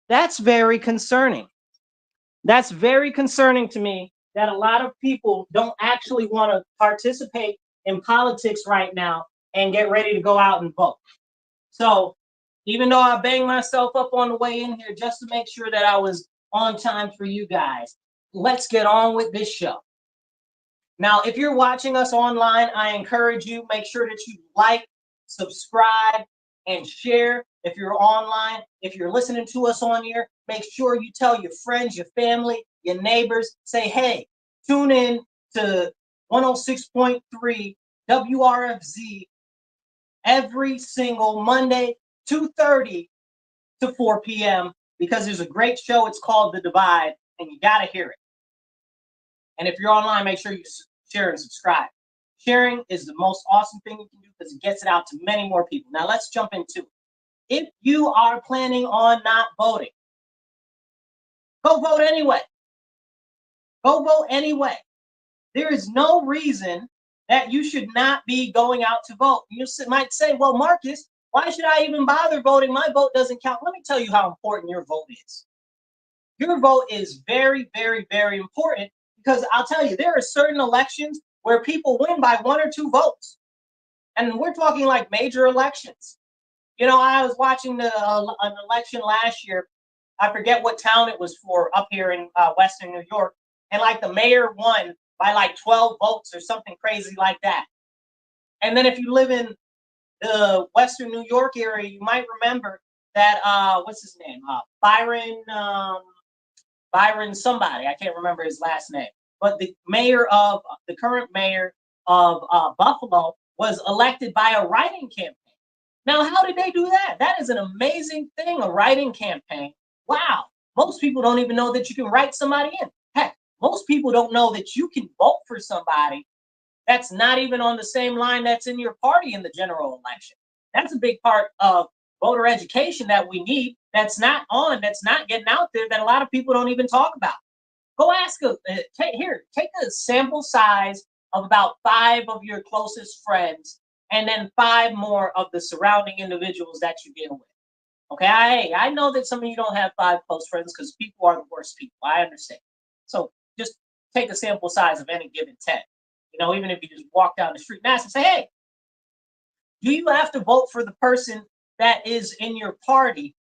That's very concerning. That's very concerning to me that a lot of people don't actually want to participate in politics right now and get ready to go out and vote. So even though I banged myself up on the way in here just to make sure that I was on time for you guys, let's get on with this show. Now, if you're watching us online, I encourage you, make sure that you like, subscribe, and share. If you're online, if you're listening to us on here, make sure you tell your friends, your family, your neighbors, say, hey, tune in to 106.3 WRFZ every single Monday, 2:30 to 4 p.m. because there's a great show. It's called The Divide, and you got to hear it. And if you're online, make sure you share and subscribe. Sharing is the most awesome thing you can do because it gets it out to many more people. Now let's jump into it. If you are planning on not voting, go vote anyway. Go vote anyway. There is no reason that you should not be going out to vote. You might say, well, Marcus, why should I even bother voting? My vote doesn't count. Let me tell you how important your vote is. Your vote is very, very, very important because I'll tell you, there are certain elections where people win by 1 or 2 votes. And we're talking like major elections. You know, I was watching an election last year. I forget what town it was for up here in Western New York. And like the mayor won by like 12 votes or something crazy like that. And then if you live in the Western New York area, you might remember that, what's his name? Byron somebody, I can't remember his last name, but the current mayor of Buffalo was elected by a write-in campaign. Now, how did they do that? That is an amazing thing, a write-in campaign. Wow. Most people don't even know that you can write somebody in. Heck, most people don't know that you can vote for somebody that's not even on the same line that's in your party in the general election. That's a big part of voter education that we need. That's not getting out there, that a lot of people don't even talk about. Go ask take a sample size of about 5 of your closest friends, and then 5 more of the surrounding individuals that you deal with. Okay, I know that some of you don't have 5 close friends because people are the worst people. I understand. So just take a sample size of any given 10. You know, even if you just walk down the street and ask them, say, hey, do you have to vote for the person that is in your party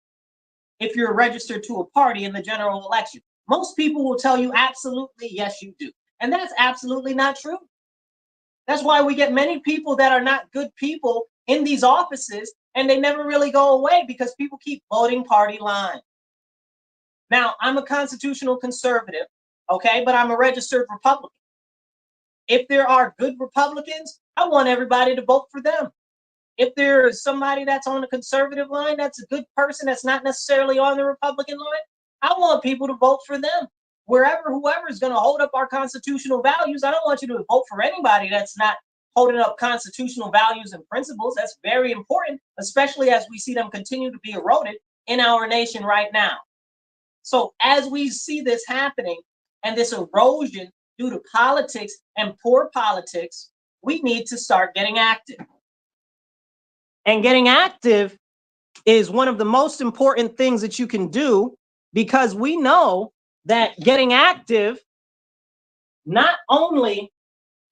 if you're registered to a party in the general election? Most people will tell you absolutely, yes, you do. And that's absolutely not true. That's why we get many people that are not good people in these offices, and they never really go away because people keep voting party line. Now, I'm a constitutional conservative, okay, but I'm a registered Republican. If there are good Republicans, I want everybody to vote for them. If there is somebody that's on the conservative line, that's a good person that's not necessarily on the Republican line, I want people to vote for them. Whoever is going to hold up our constitutional values, I don't want you to vote for anybody that's not holding up constitutional values and principles. That's very important, especially as we see them continue to be eroded in our nation right now. So as we see this happening and this erosion due to politics and poor politics, we need to start getting active. And getting active is one of the most important things that you can do, because we know that getting active not only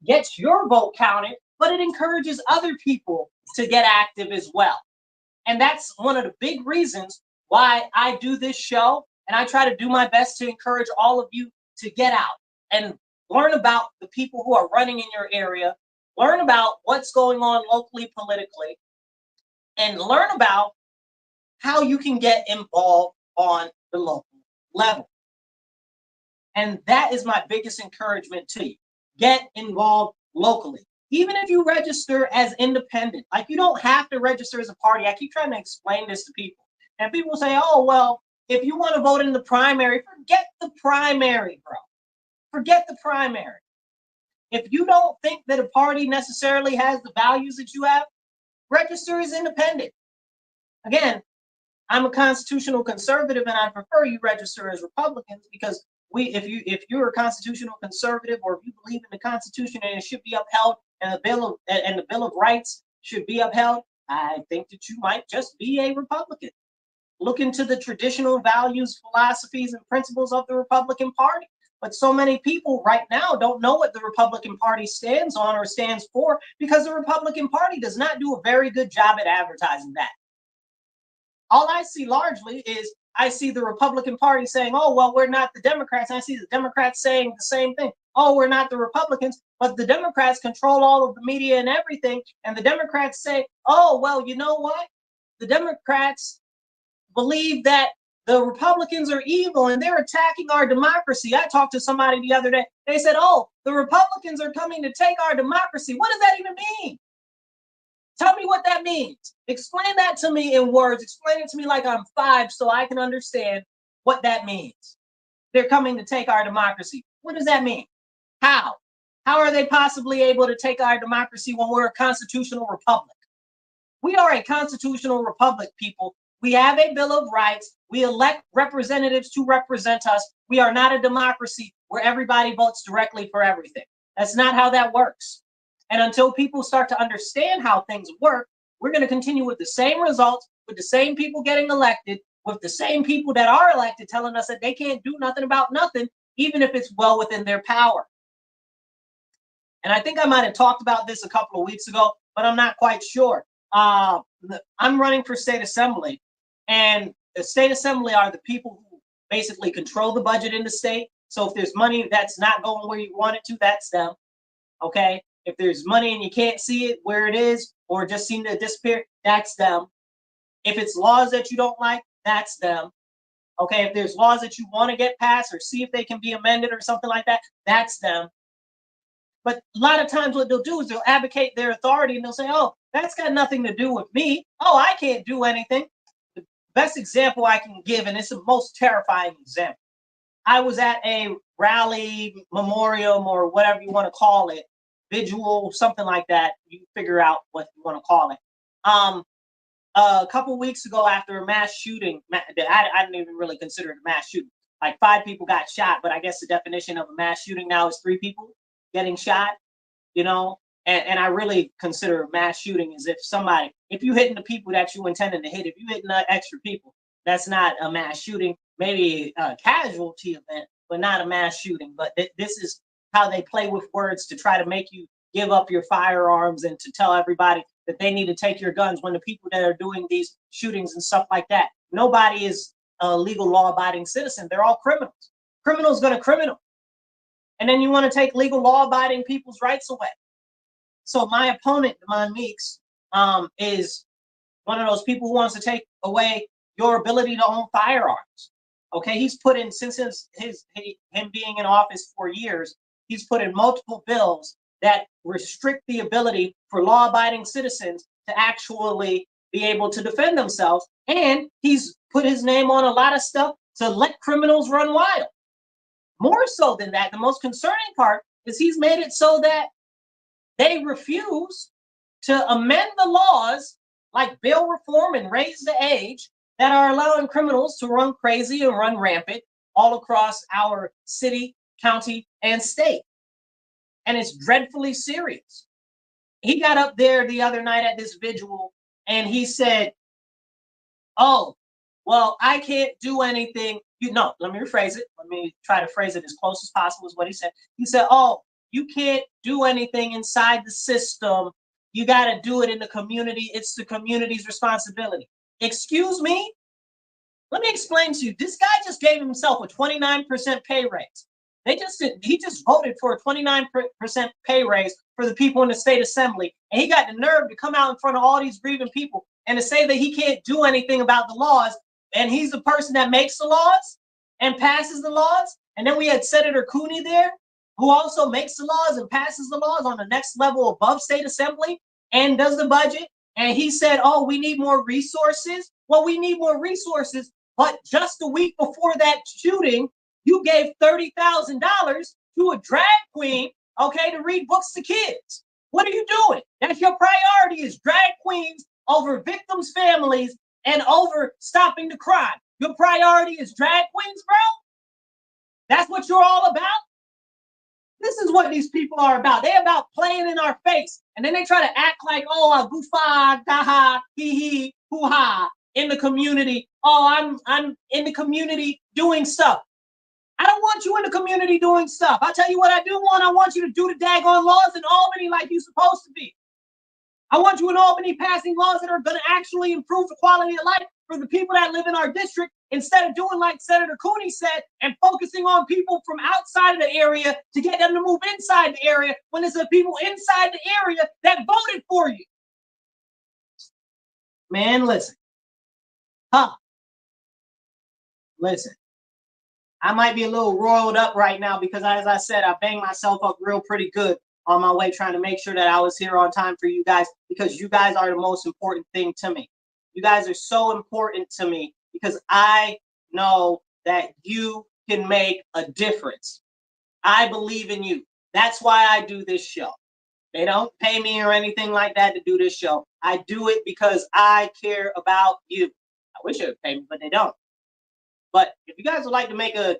gets your vote counted, but it encourages other people to get active as well. And that's one of the big reasons why I do this show. And I try to do my best to encourage all of you to get out and learn about the people who are running in your area, learn about what's going on locally, politically, and learn about how you can get involved on the local level. And that is my biggest encouragement to you. Get involved locally. Even if you register as independent, like you don't have to register as a party. I keep trying to explain this to people. And people say, oh, well, if you want to vote in the primary, forget the primary, bro. Forget the primary. If you don't think that a party necessarily has the values that you have, register as independent. Again, I'm a constitutional conservative, and I prefer you register as Republicans, because if you're a constitutional conservative, or if you believe in the Constitution and it should be upheld, and the Bill of Rights should be upheld, I think that you might just be a Republican. look into the traditional values, philosophies, and principles of the Republican Party. But so many people right now don't know what the Republican Party stands on or stands for, because the Republican Party does not do a very good job at advertising that. All I see largely is I see the Republican Party saying, oh, well, we're not the Democrats. And I see the Democrats saying the same thing. Oh, we're not the Republicans, but the Democrats control all of the media and everything. And the Democrats say, oh, well, you know what? The Democrats believe that the Republicans are evil and they're attacking our democracy. I talked to somebody the other day. They said, oh, the Republicans are coming to take our democracy. What does that even mean? Tell me what that means. Explain that to me in words. Explain it to me like I'm 5 so I can understand what that means. They're coming to take our democracy. What does that mean? How? How are they possibly able to take our democracy when we're a constitutional republic? We are a constitutional republic, people. We have a Bill of Rights. We elect representatives to represent us. We are not a democracy where everybody votes directly for everything. That's not how that works. And until people start to understand how things work, we're going to continue with the same results, with the same people getting elected, with the same people that are elected telling us that they can't do nothing about nothing, even if it's well within their power. And I think I might have talked about this a couple of weeks ago, but I'm not quite sure. I'm running for state assembly, and the state assembly are the people who basically control the budget in the state. So if there's money that's not going where you want it to, that's them. Okay? If there's money and you can't see it where it is, or just seem to disappear, that's them. If it's laws that you don't like, that's them. Okay, if there's laws that you want to get passed or see if they can be amended or something like that, that's them. But a lot of times what they'll do is they'll advocate their authority and they'll say, oh, that's got nothing to do with me. Oh, I can't do anything. The best example I can give, and it's the most terrifying example. I was at a rally, memoriam, or whatever you want to call it, vigil, something like that. You figure out what you want to call it. A couple weeks ago, after a mass shooting, I didn't even really consider it a mass shooting. Like 5 people got shot, but I guess the definition of a mass shooting now is 3 people getting shot, you know? And I really consider a mass shooting as if you hitting the people that you intended to hit, if you hitting extra people, that's not a mass shooting, maybe a casualty event, but not a mass shooting. But this is how they play with words to try to make you give up your firearms and to tell everybody that they need to take your guns, when the people that are doing these shootings and stuff like that, nobody is a legal law-abiding citizen. They're all criminals. Criminals gonna criminal. And then you want to take legal law-abiding people's rights away. So my opponent, Demond Meeks, is one of those people who wants to take away your ability to own firearms. Okay, he's put in, since him being in office for years, he's put in multiple bills that restrict the ability for law-abiding citizens to actually be able to defend themselves. And he's put his name on a lot of stuff to let criminals run wild. More so than that, the most concerning part is he's made it so that they refuse to amend the laws like bail reform and raise the age that are allowing criminals to run crazy and run rampant all across our city, county, and state. And it's dreadfully serious. He got up there the other night at this vigil and he said, oh, well, I can't do anything. Let me rephrase it. Let me try to phrase it as close as possible is what he said. He said, oh, you can't do anything inside the system. You got to do it in the community. It's the community's responsibility. Excuse me? Let me explain to you. This guy just gave himself a 29% pay raise. He just voted for a 29% pay raise for the people in the state assembly. And he got the nerve to come out in front of all these grieving people and to say that he can't do anything about the laws. And he's the person that makes the laws and passes the laws. And then we had Senator Cooney there, who also makes the laws and passes the laws on the next level above state assembly and does the budget. And he said, oh, we need more resources. Well, we need more resources. But just a week before that shooting, you gave $30,000 to a drag queen, okay, to read books to kids. What are you doing? That's your priority, is drag queens over victims' families and over stopping the crime. Your priority is drag queens, bro? That's what you're all about? This is what these people are about. They're about playing in our face. And then they try to act like, oh, a goofa, gaha, hee hee, hoo ha. in the community. Oh, I'm in the community doing stuff. I don't want you in the community doing stuff. I'll tell you what I do want. I want you to do the daggone laws in Albany like you're supposed to be. I want you in Albany passing laws that are going to actually improve the quality of life for the people that live in our district, instead of doing like Senator Cooney said and focusing on people from outside of the area to get them to move inside the area, when it's the people inside the area that voted for you. Man, listen. Listen. I might be a little roiled up right now because, as I said, I banged myself up real pretty good on my way trying to make sure that I was here on time for you guys, because you guys are the most important thing to me. You guys are so important to me because I know that you can make a difference. I believe in you. That's why I do this show. They don't pay me or anything like that to do this show. I do it because I care about you. I wish they would pay me, but they don't. But if you guys would like to make a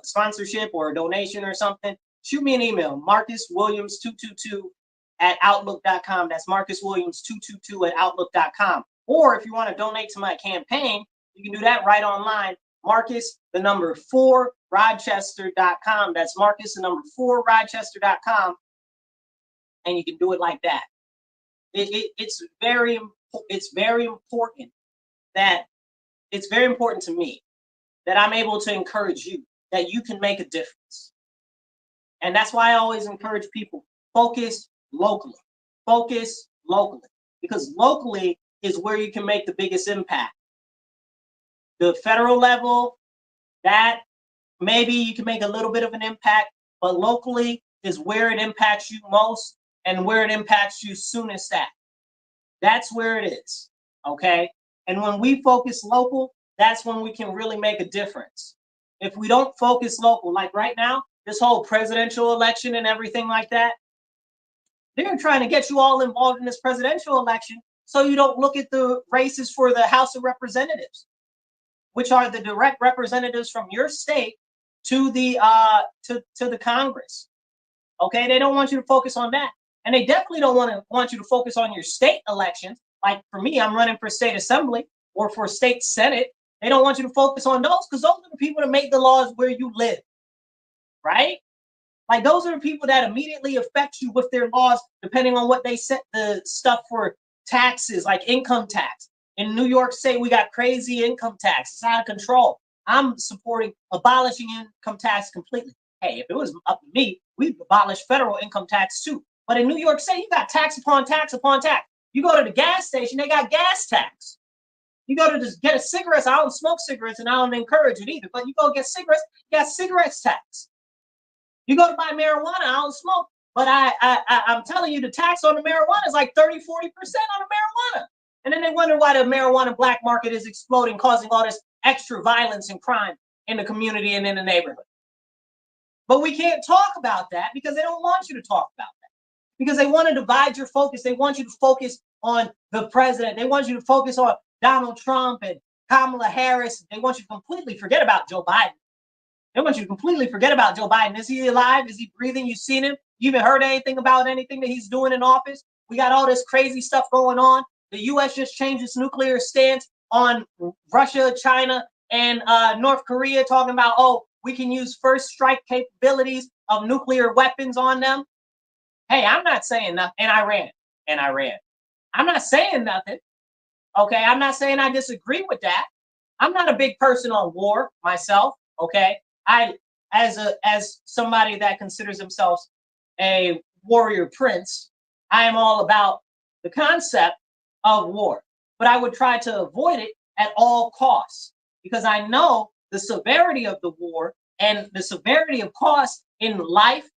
sponsorship or a donation or something, shoot me an email, marcuswilliams222@outlook.com. That's marcuswilliams222@outlook.com. Or if you want to donate to my campaign, you can do that right online, Marcus4Rochester.com. That's Marcus4Rochester.com. And you can do it like that. It's very important that it's very important to me that I'm able to encourage you that you can make a difference. And that's why I always encourage people, focus locally. Focus locally. Because locally is where you can make the biggest impact. The federal level, that maybe you can make a little bit of an impact, but locally is where it impacts you most and where it impacts you soonest at. That's where it is, okay? And when we focus local, that's when we can really make a difference. If we don't focus local, like right now, this whole presidential election and everything like that, they're trying to get you all involved in this presidential election so you don't look at the races for the House of Representatives, which are the direct representatives from your state to the Congress. Okay, they don't want you to focus on that, and they definitely don't want you to focus on your state elections. Like for me, I'm running for state assembly or for state senate. They don't want you to focus on those because those are the people that make the laws where you live, right? Like those are the people that immediately affect you with their laws, depending on what they set the stuff for taxes, like income tax. In New York State, we got crazy income tax. It's out of control. I'm supporting abolishing income tax completely. Hey, if it was up to me, we'd abolish federal income tax too. But in New York State, you got tax upon tax upon tax. You go to the gas station, they got gas tax. You go to just get a cigarette. I don't smoke cigarettes and I don't encourage it either. But you go get cigarettes, you got cigarettes tax. You go to buy marijuana, I don't smoke. But I'm telling you, the tax on the marijuana is like 30-40% on the marijuana. And then they wonder why the marijuana black market is exploding, causing all this extra violence and crime in the community and in the neighborhood. But we can't talk about that because they don't want you to talk about that. Because they want to divide your focus. They want you to focus on the president. They want you to focus on Donald Trump and Kamala Harris. They want you to completely forget about Joe Biden. They want you to completely forget about Joe Biden. Is he alive? Is he breathing? You've seen him? You even heard anything about anything that he's doing in office? We got all this crazy stuff going on. The U.S. just changed its nuclear stance on Russia, China, and North Korea, talking about, oh, we can use first strike capabilities of nuclear weapons on them. Hey, I'm not saying nothing. And Iran. I'm not saying nothing. Okay, I'm not saying I disagree with that. I'm not a big person on war myself. Okay, as somebody that considers themselves a warrior prince, I am all about the concept of war, but I would try to avoid it at all costs because I know the severity of the war and the severity of costs in life,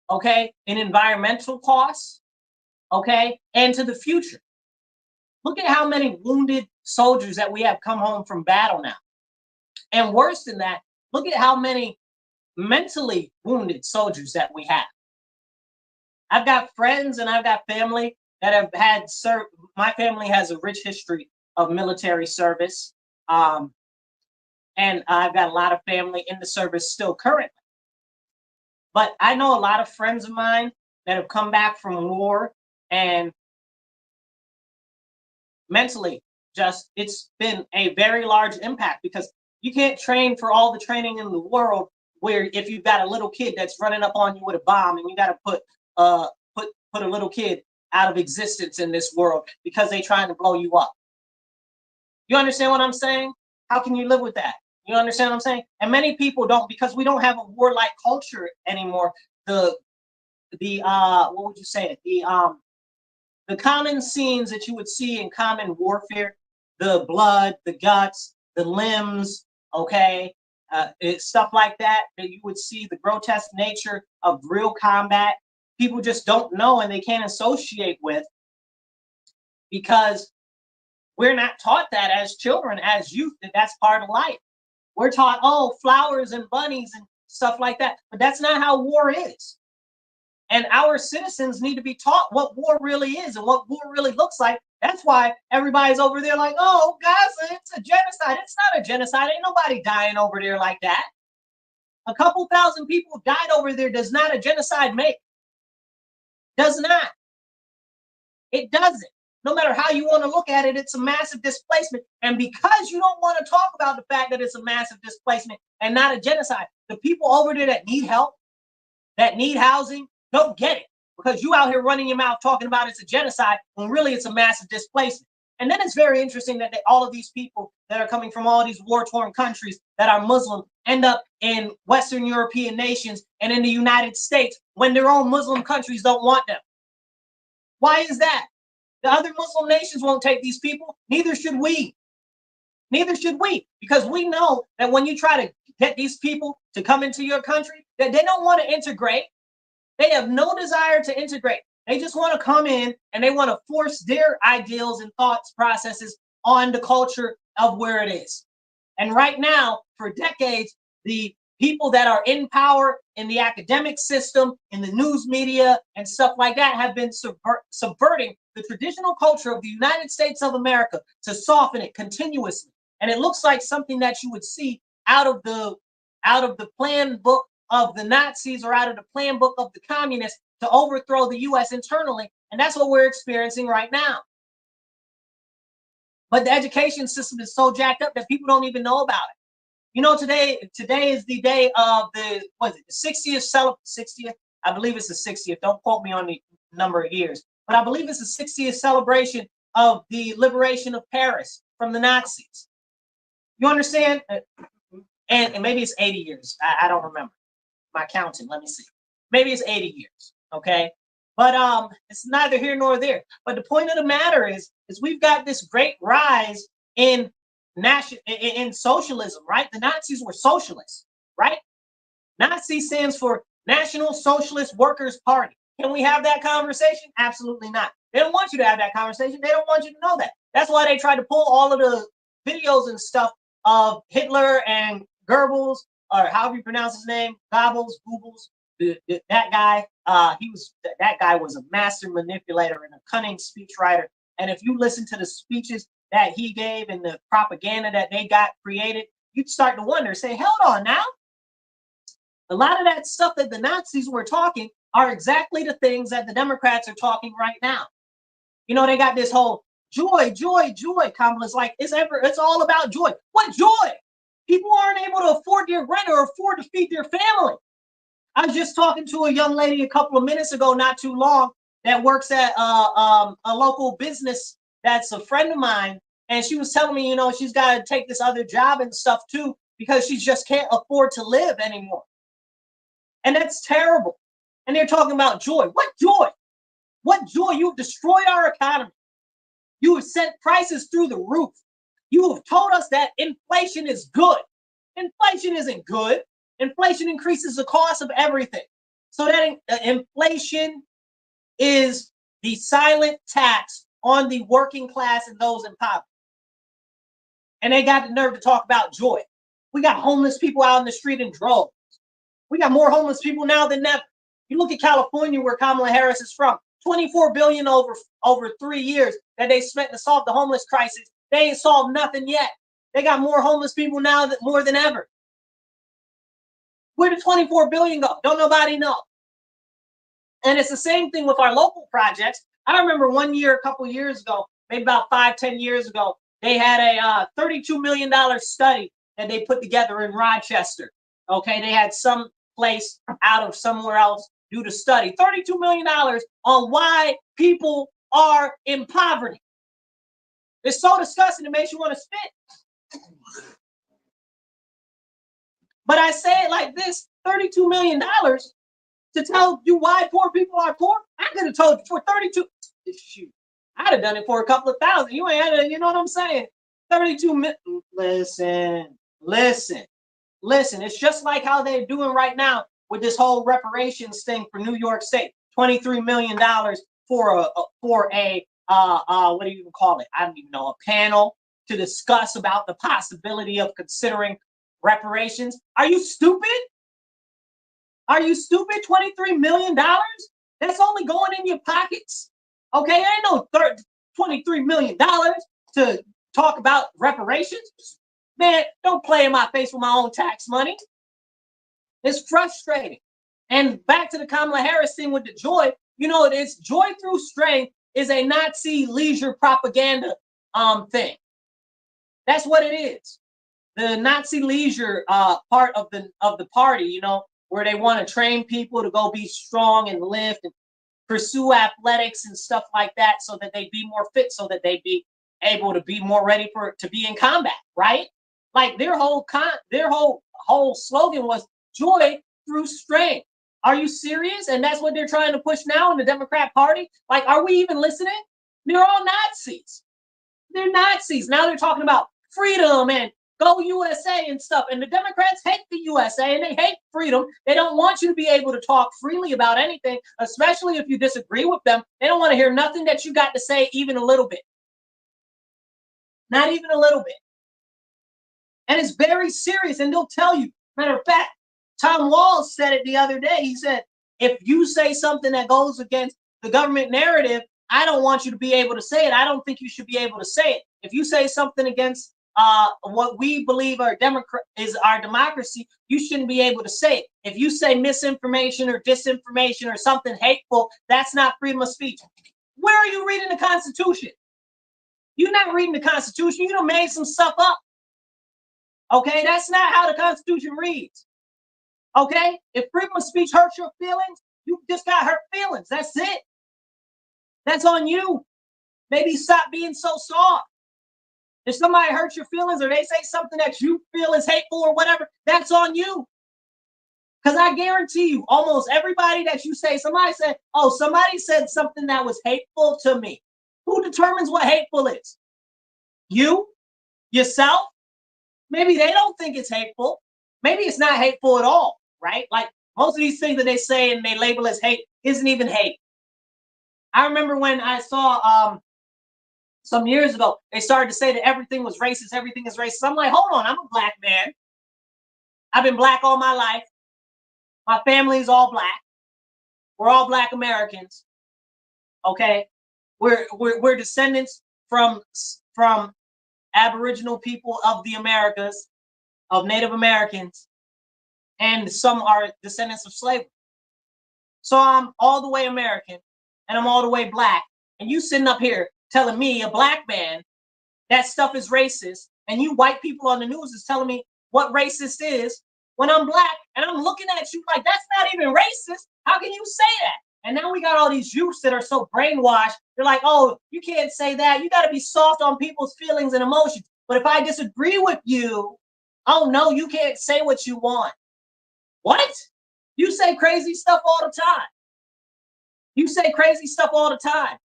okay, in environmental costs, okay, and to the future. Look at how many wounded soldiers that we have come home from battle now. And worse than that, look at how many mentally wounded soldiers that we have. I've got friends and I've got family that have had served. My family has a rich history of military service. And I've got a lot of family in the service still currently. But I know a lot of friends of mine that have come back from war and mentally it's been a very large impact, because you can't train for all the training in the world where if you've got a little kid that's running up on you with a bomb, and you got to put a little kid out of existence in this world because they're trying to blow you up. You understand what I'm saying? How can you live with that? You understand what I'm saying? And many people don't, because we don't have a warlike culture anymore. The what would you say? The common scenes that you would see in common warfare, the blood, the guts, the limbs, okay, stuff like that you would see, the grotesque nature of real combat, people just don't know and they can't associate with, because we're not taught that as children, as youth, that's part of life. We're taught, oh, flowers and bunnies and stuff like that, but that's not how war is. And our citizens need to be taught what war really is and what war really looks like. That's why everybody's over there like, oh, Gaza, it's a genocide. It's not a genocide. Ain't nobody dying over there like that. A couple thousand people died over there does not a genocide make. Does not. It doesn't. No matter how you want to look at it, it's a massive displacement. And because you don't want to talk about the fact that it's a massive displacement and not a genocide, the people over there that need help, that need housing, don't get it, because you out here running your mouth talking about it's a genocide when really it's a massive displacement. And then it's very interesting that all of these people that are coming from all these war-torn countries that are Muslim end up in Western European nations and in the United States when their own Muslim countries don't want them. Why is that? The other Muslim nations won't take these people. Neither should we. Neither should we, because we know that when you try to get these people to come into your country, that they don't want to integrate. They have no desire to integrate. They just want to come in and they want to force their ideals and thoughts processes on the culture of where it is. And right now, for decades, the people that are in power in the academic system, in the news media, and stuff like that have been subverting the traditional culture of the United States of America to soften it continuously. And it looks like something that you would see out of the plan book of the Nazis or out of the plan book of the communists to overthrow the U.S. internally. And that's what we're experiencing right now. But the education system is so jacked up that people don't even know about it. You know, today is the day of the 60th, I believe it's the 60th. Don't quote me on the number of years, but I believe it's the 60th celebration of the liberation of Paris from the Nazis. You understand? And maybe it's 80 years. I don't remember. My counting, let me see. Maybe it's 80 years, okay? But it's neither here nor there. But the point of the matter is we've got this great rise in socialism, right? The Nazis were socialists, right? Nazi stands for National Socialist Workers Party. Can we have that conversation? Absolutely not. They don't want you to have that conversation. They don't want you to know that. That's why they tried to pull all of the videos and stuff of Hitler and Goebbels, or however you pronounce his name, Goebbels, that guy. That guy was a master manipulator and a cunning speechwriter. And if you listen to the speeches that he gave and the propaganda that they got created, you'd start to wonder, say, hold on now. A lot of that stuff that the Nazis were talking are exactly the things that the Democrats are talking right now. You know, they got this whole joy, joy, joy. Kamala's like, it's all about joy. What joy? People aren't able to afford their rent or afford to feed their family. I was just talking to a young lady a couple of minutes ago, not too long, that works at a local business that's a friend of mine. And she was telling me, you know, she's got to take this other job and stuff too, because she just can't afford to live anymore. And that's terrible. And they're talking about joy. What joy? What joy? You've destroyed our economy. You have sent prices through the roof. You have told us that inflation is good. Inflation isn't good. Inflation increases the cost of everything. So that inflation is the silent tax on the working class and those in poverty. And they got the nerve to talk about joy. We got homeless people out in the street in droves. We got more homeless people now than ever. You look at California, where Kamala Harris is from, $24 billion over 3 years that they spent to solve the homeless crisis. They ain't solved nothing yet. They got more homeless people now more than ever. Where did $24 billion go? Don't nobody know. And it's the same thing with our local projects. I remember one year, a couple years ago, maybe about 5-10 years ago, They had a $32 million study that they put together in Rochester. Okay, they had some place out of somewhere else do the study. $32 million on why people are in poverty. It's so disgusting, it makes you want to spit. But I say it like this, $32 million to tell you why poor people are poor? I could have told you for 32. Shoot, I'd have done it for a couple of thousand. You ain't had to, you know what I'm saying? 32 million. Listen. It's just like how they're doing right now with this whole reparations thing for New York State. $23 million for a what do you even call it? I don't even know, a panel to discuss about the possibility of considering reparations. Are you stupid? Are you stupid? $23 million? That's only going in your pockets. Okay, ain't no $23 million to talk about reparations. Man, don't play in my face with my own tax money. It's frustrating. And back to the Kamala Harris thing with the joy, you know, it's joy through strength is a Nazi leisure propaganda thing. That's what it is. The Nazi leisure part of the party, you know, where they want to train people to go be strong and lift and pursue athletics and stuff like that, so that they be more fit, so that they be able to be more ready to be in combat, right? Like their whole slogan was joy through strength. Are you serious? And that's what they're trying to push now in the Democrat Party. Like, are we even listening? They're all Nazis. They're Nazis. Now they're talking about freedom and go USA and stuff. And the Democrats hate the USA and they hate freedom. They don't want you to be able to talk freely about anything, especially if you disagree with them. They don't want to hear nothing that you got to say, even a little bit. Not even a little bit. And it's very serious. And they'll tell you, matter of fact, Tom Walls said it the other day. He said, if you say something that goes against the government narrative, I don't want you to be able to say it. I don't think you should be able to say it. If you say something against what we believe is our democracy, you shouldn't be able to say it. If you say misinformation or disinformation or something hateful, that's not freedom of speech. Where are you reading the Constitution? You're not reading the Constitution. You done made some stuff up. Okay, that's not how the Constitution reads. Okay, if freedom of speech hurts your feelings, you just got hurt feelings. That's it. That's on you. Maybe stop being so soft. If somebody hurts your feelings or they say something that you feel is hateful or whatever, that's on you. Because I guarantee you, almost everybody that you say, somebody said something that was hateful to me. Who determines what hateful is? You? Yourself? Maybe they don't think it's hateful. Maybe it's not hateful at all, right? Like most of these things that they say and they label as hate isn't even hate. I remember when I saw some years ago, they started to say that everything was racist, everything is racist. I'm like, hold on, I'm a black man. I've been black all my life. My family is all black. We're all black Americans. Okay? We're descendants from Aboriginal people of the Americas, of Native Americans, and some are descendants of slavery. So I'm all the way American and I'm all the way black. And you sitting up here telling me, a black man, that stuff is racist, and you white people on the news is telling me what racist is when I'm black, and I'm looking at you like that's not even racist. How can you say that? And now we got all these youths that are so brainwashed. They're like, oh, you can't say that. You got to be soft on people's feelings and emotions. But if I disagree with you, oh no, you can't say what you want. What? You say crazy stuff all the time. You say crazy stuff all the time.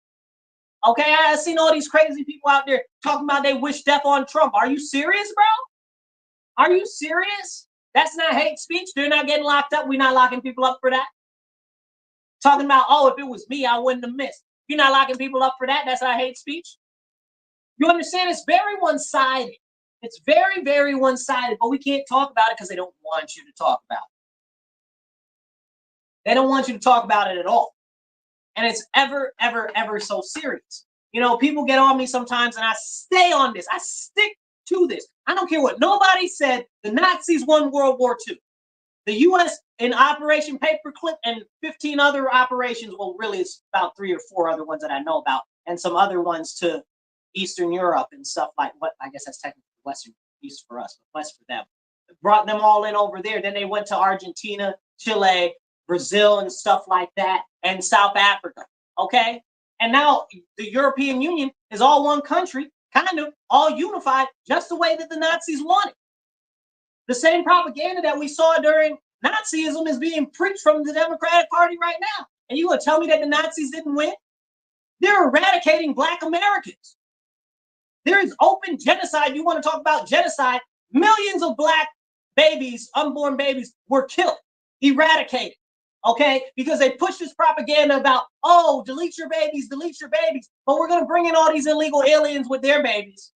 Okay, I've seen all these crazy people out there talking about they wish death on Trump. Are you serious, bro? Are you serious? That's not hate speech. They're not getting locked up. We're not locking people up for that. Talking about, oh, if it was me, I wouldn't have missed. You're not locking people up for that. That's not hate speech. You understand? It's very one-sided. It's very, very one-sided, but we can't talk about it because they don't want you to talk about it. They don't want you to talk about it at all. And it's ever, ever, ever so serious. You know, people get on me sometimes and I stay on this. I stick to this. I don't care what nobody said. The Nazis won World War II. The U.S. in Operation Paperclip and 15 other operations, well, really it's about 3 or 4 other ones that I know about, and some other ones to Eastern Europe and stuff like what I guess that's technically Western East for us, but West for them. Brought them all in over there. Then they went to Argentina, Chile, Brazil, and stuff like that, and South Africa. Okay, and now the European Union is all one country, kind of all unified, just the way that the Nazis wanted. The same propaganda that we saw during Nazism is being preached from the Democratic Party right now. And you gonna tell me that the Nazis didn't win? They're eradicating Black Americans. There is open genocide. You want to talk about genocide? Millions of Black babies, unborn babies, were killed, eradicated. Okay, because they push this propaganda about, oh, delete your babies, but we're gonna bring in all these illegal aliens with their babies,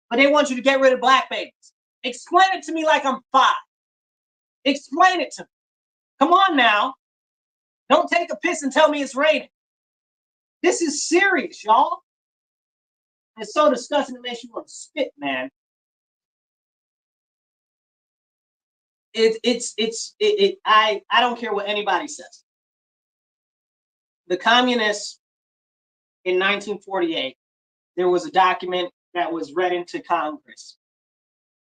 but they want you to get rid of Black babies. Explain it to me like I'm 5. Explain it to me. Come on now. Don't take a piss and tell me it's raining. This is serious, y'all. It's so disgusting, it makes you want to spit, man. I don't care what anybody says. The communists in 1948, there was a document that was read into Congress,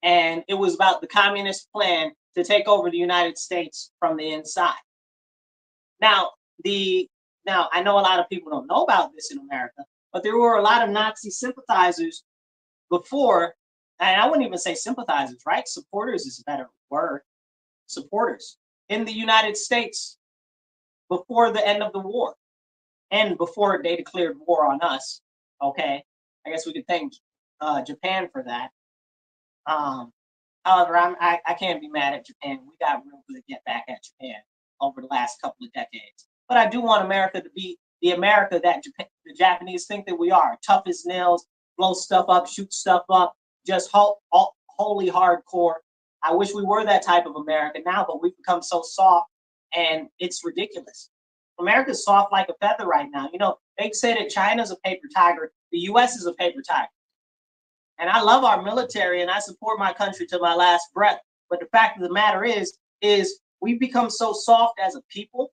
and it was about the communist plan to take over the United States from the inside. Now, I know a lot of people don't know about this in America, but there were a lot of Nazi sympathizers before, and I wouldn't even say sympathizers, right? Supporters is a better word. Supporters in the United States before the end of the war and before they declared war on us. Okay, I guess we could thank Japan for that. However, I can't be mad at Japan. We got real good get back at Japan over the last couple of decades. But I do want America to be the America that the Japanese think that we are. Tough as nails, blow stuff up, shoot stuff up, just wholly hardcore. I wish we were that type of America now, but we've become so soft, and it's ridiculous. America's soft like a feather right now. You know, they say that China's a paper tiger. The U.S. is a paper tiger. And I love our military, and I support my country to my last breath. But the fact of the matter is we've become so soft as a people,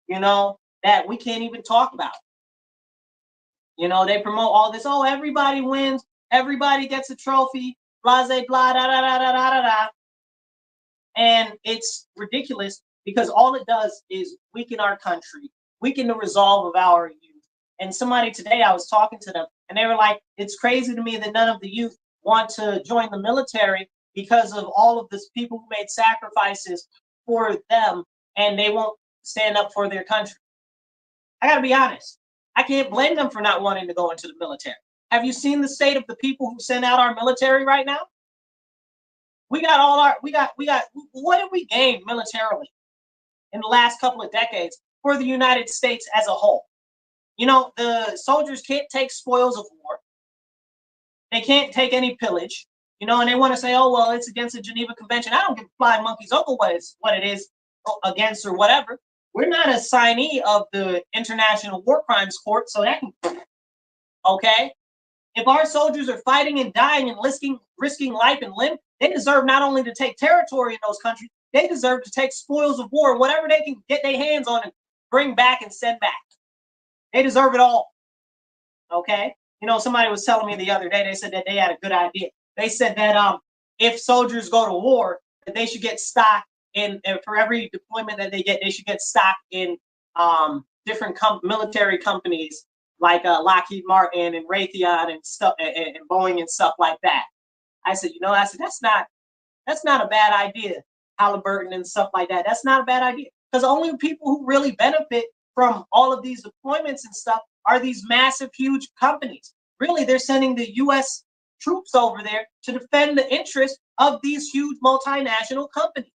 you know, that we can't even talk about it. You know, they promote all this, oh, everybody wins, everybody gets a trophy, blah, blah, blah, da, da, da, da, da, da. And it's ridiculous because all it does is weaken our country, weaken the resolve of our youth. And somebody today, I was talking to them, and they were like, it's crazy to me that none of the youth want to join the military because of all of these people who made sacrifices for them, and they won't stand up for their country. I gotta be honest. I can't blame them for not wanting to go into the military. Have you seen the state of the people who send out our military right now? We got what did we gain militarily in the last couple of decades for the United States as a whole? You know, the soldiers can't take spoils of war. They can't take any pillage, you know, and they want to say, oh, well, it's against the Geneva Convention. I don't give a flying monkey's over what it is against or whatever. We're not a signee of the International War Crimes Court, so that can, okay? If our soldiers are fighting and dying and risking life and limb, they deserve not only to take territory in those countries, they deserve to take spoils of war, whatever they can get their hands on and bring back and send back. They deserve it all, okay? You know, somebody was telling me the other day, they said that they had a good idea. They said that if soldiers go to war, that they should get stock in, and for every deployment that they get, they should get stock in different military companies like Lockheed Martin and Raytheon and stuff, and Boeing and stuff like that. I said, you know, that's not a bad idea. Halliburton and stuff like that. That's not a bad idea, because only people who really benefit from all of these deployments and stuff are these massive, huge companies. Really, they're sending the U.S. troops over there to defend the interests of these huge multinational companies.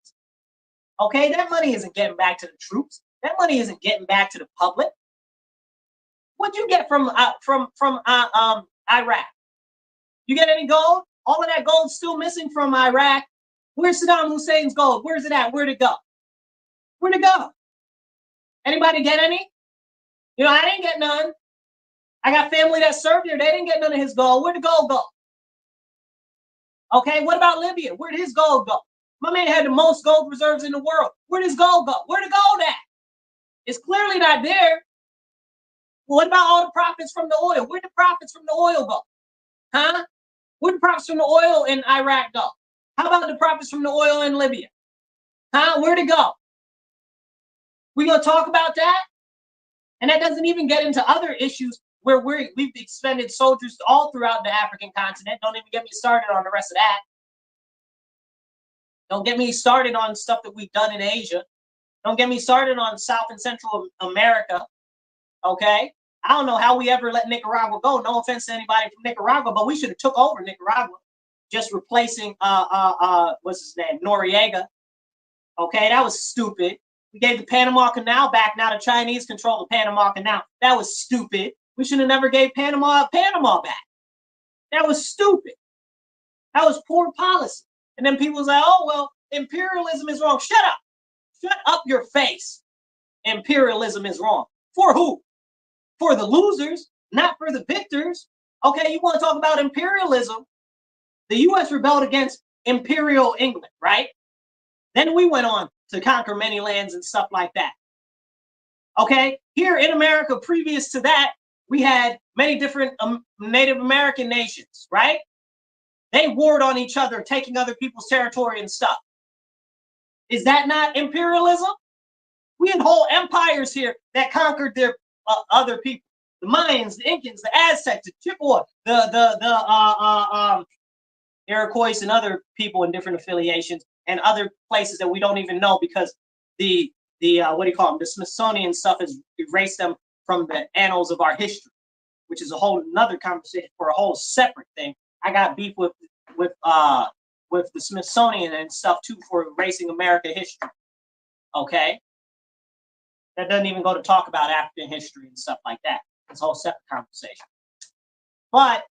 Okay, that money isn't getting back to the troops. That money isn't getting back to the public. What'd you get from Iraq? You get any gold? All of that gold's still missing from Iraq. Where's Saddam Hussein's gold? Where's it at? Where'd it go? Where'd it go? Anybody get any? You know, I didn't get none. I got family that served there. They didn't get none of his gold. Where'd the gold go? Okay, what about Libya? Where'd his gold go? My man had the most gold reserves in the world. Where'd his gold go? Where'd the gold at? It's clearly not there. What about all the profits from the oil? Where did the profits from the oil go? Huh? Where did the profits from the oil in Iraq go? How about the profits from the oil in Libya? Huh? Where'd it go? We gonna talk about that? And that doesn't even get into other issues where we've expended soldiers all throughout the African continent. Don't even get me started on the rest of that. Don't get me started on stuff that we've done in Asia. Don't get me started on South and Central America. Okay? I don't know how we ever let Nicaragua go. No offense to anybody from Nicaragua, but we should have took over Nicaragua, just replacing what's his name, Noriega. Okay, that was stupid. We gave the Panama Canal back. Now the Chinese control the Panama Canal. That was stupid. We should have never gave Panama back. That was stupid. That was poor policy. And then people say, oh, well, imperialism is wrong. Shut up. Shut up your face. Imperialism is wrong. For who? For the losers, not for the victors. Okay, you want to talk about imperialism? The U.S. rebelled against Imperial England, right? Then we went on to conquer many lands and stuff like that. Okay, here in America, previous to that, we had many different Native American nations, right? They warred on each other, taking other people's territory and stuff. Is that not imperialism? We had whole empires here that conquered their other people. The Mayans, the Incans, the Aztecs, the Chippewa, the Iroquois and other people in different affiliations and other places that we don't even know because the what do you call them? The Smithsonian stuff has erased them from the annals of our history, which is a whole another conversation for a whole separate thing. I got beef with the Smithsonian and stuff too for erasing American history. Okay, that doesn't even go to talk about African history and stuff like that. It's a whole separate conversation. But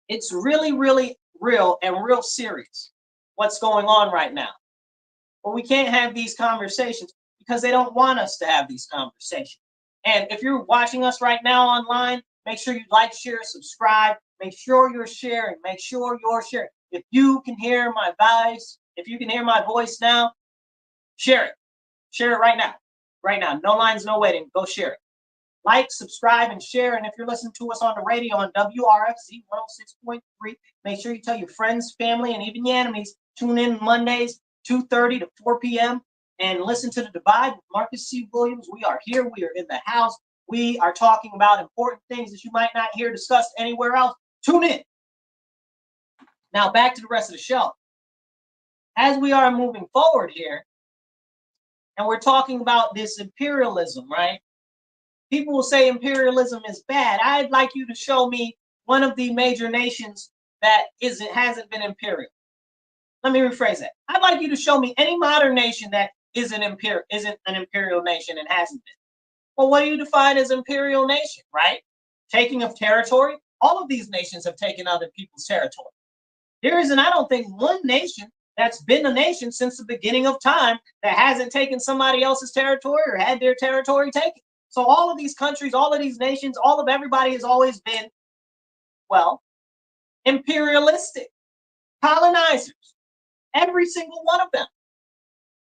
it's really, really real and real serious what's going on right now. But we can't have these conversations because they don't want us to have these conversations. And if you're watching us right now online, make sure you like, share, subscribe. Make sure you're sharing. Make sure you're sharing. If you can hear my voice, if you can hear my voice now, share it. Share it right now. Right now. No lines, no waiting. Go share it. Like, subscribe, and share. And if you're listening to us on the radio on WRFZ 106.3, make sure you tell your friends, family, and even your enemies. Tune in Mondays, 2:30 to 4 p.m. and listen to The Divide with Marcus C. Williams. We are here. We are in the house. We are talking about important things that you might not hear discussed anywhere else. Tune in. Now, back to the rest of the show. As we are moving forward here, and we're talking about this imperialism, right? People will say imperialism is bad. I'd like you to show me one of the major nations that hasn't been imperial. Let me rephrase that. I'd like you to show me any modern nation that isn't an imperial nation and hasn't been. Well, what do you define as imperial nation, right? Taking of territory. All of these nations have taken other people's territory. There isn't, I don't think, one nation that's been a nation since the beginning of time that hasn't taken somebody else's territory or had their territory taken. So all of these countries, all of these nations, all of everybody has always been, well, imperialistic, colonizers, every single one of them.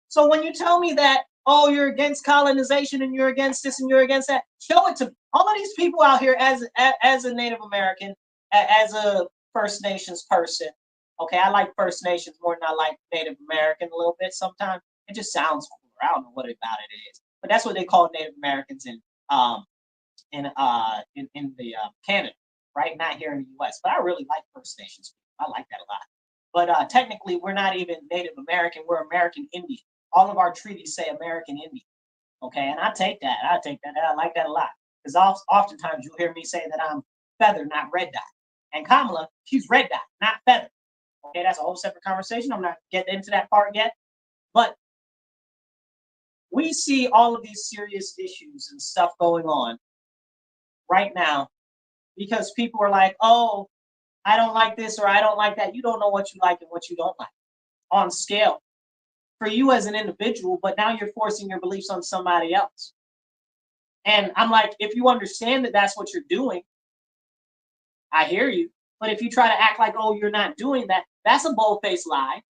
So when you tell me that, oh, you're against colonization and you're against this and you're against that, show it to me. All of these people out here as a Native American, as a First Nations person, okay, I like First Nations more than I like Native American a little bit sometimes. It just sounds cooler. I don't know what about it is. But that's what they call Native Americans in Canada, right? Not here in the U.S. But I really like First Nations people. I like that a lot. But technically, we're not even Native American. We're American Indian. All of our treaties say American Indian. Okay, and I take that. I like that a lot. Because oftentimes you'll hear me say that I'm feather, not red dot. And Kamala, she's red dot, not feather. Okay, that's a whole separate conversation. I'm not getting into that part yet. But we see all of these serious issues and stuff going on right now because people are like, oh, I don't like this or I don't like that. You don't know what you like and what you don't like on scale for you as an individual, but now you're forcing your beliefs on somebody else. And I'm like, if you understand that that's what you're doing, I hear you. But if you try to act like, oh, you're not doing that, that's a bold-faced lie.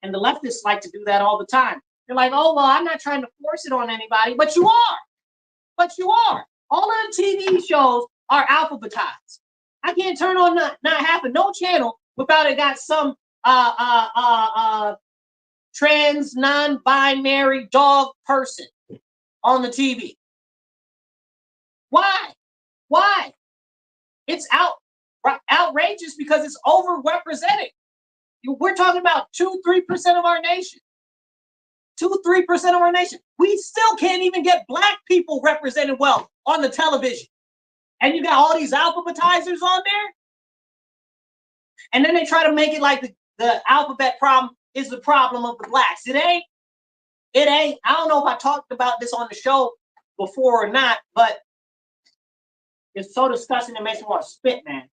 And the leftists like to do that all the time. They're like, oh, well, I'm not trying to force it on anybody, but you are. But you are. All of the TV shows are alphabetized. I can't turn on not half of no channel without it got some trans, non-binary dog person on the TV. Why? Why? It's outrageous because it's overrepresented. We're talking about 2-3% of our nation. 2-3% of our nation. We still can't even get black people represented well on the television. And you got all these alphabetizers on there. And then they try to make it like the alphabet problem is the problem of the blacks. It ain't. It ain't. I don't know if I talked about this on the show before or not, but it's so disgusting it makes me want to spit, man.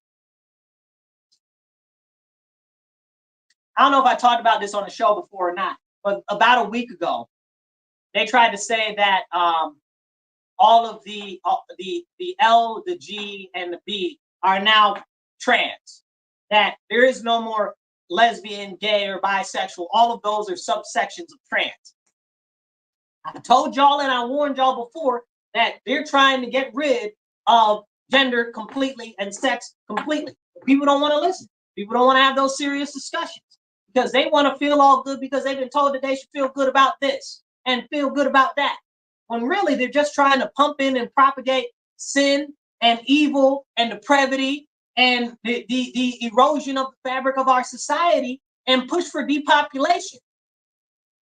I don't know if I talked about this on the show before or not, but about a week ago, they tried to say that all of the L, the G, and the B are now trans. That there is no more lesbian, gay, or bisexual. All of those are subsections of trans. I told y'all and I warned y'all before that they're trying to get rid of gender completely and sex completely. People don't want to listen. People don't want to have those serious discussions because they want to feel all good because they've been told that they should feel good about this and feel good about that. When really they're just trying to pump in and propagate sin and evil and depravity and the erosion of the fabric of our society and push for depopulation.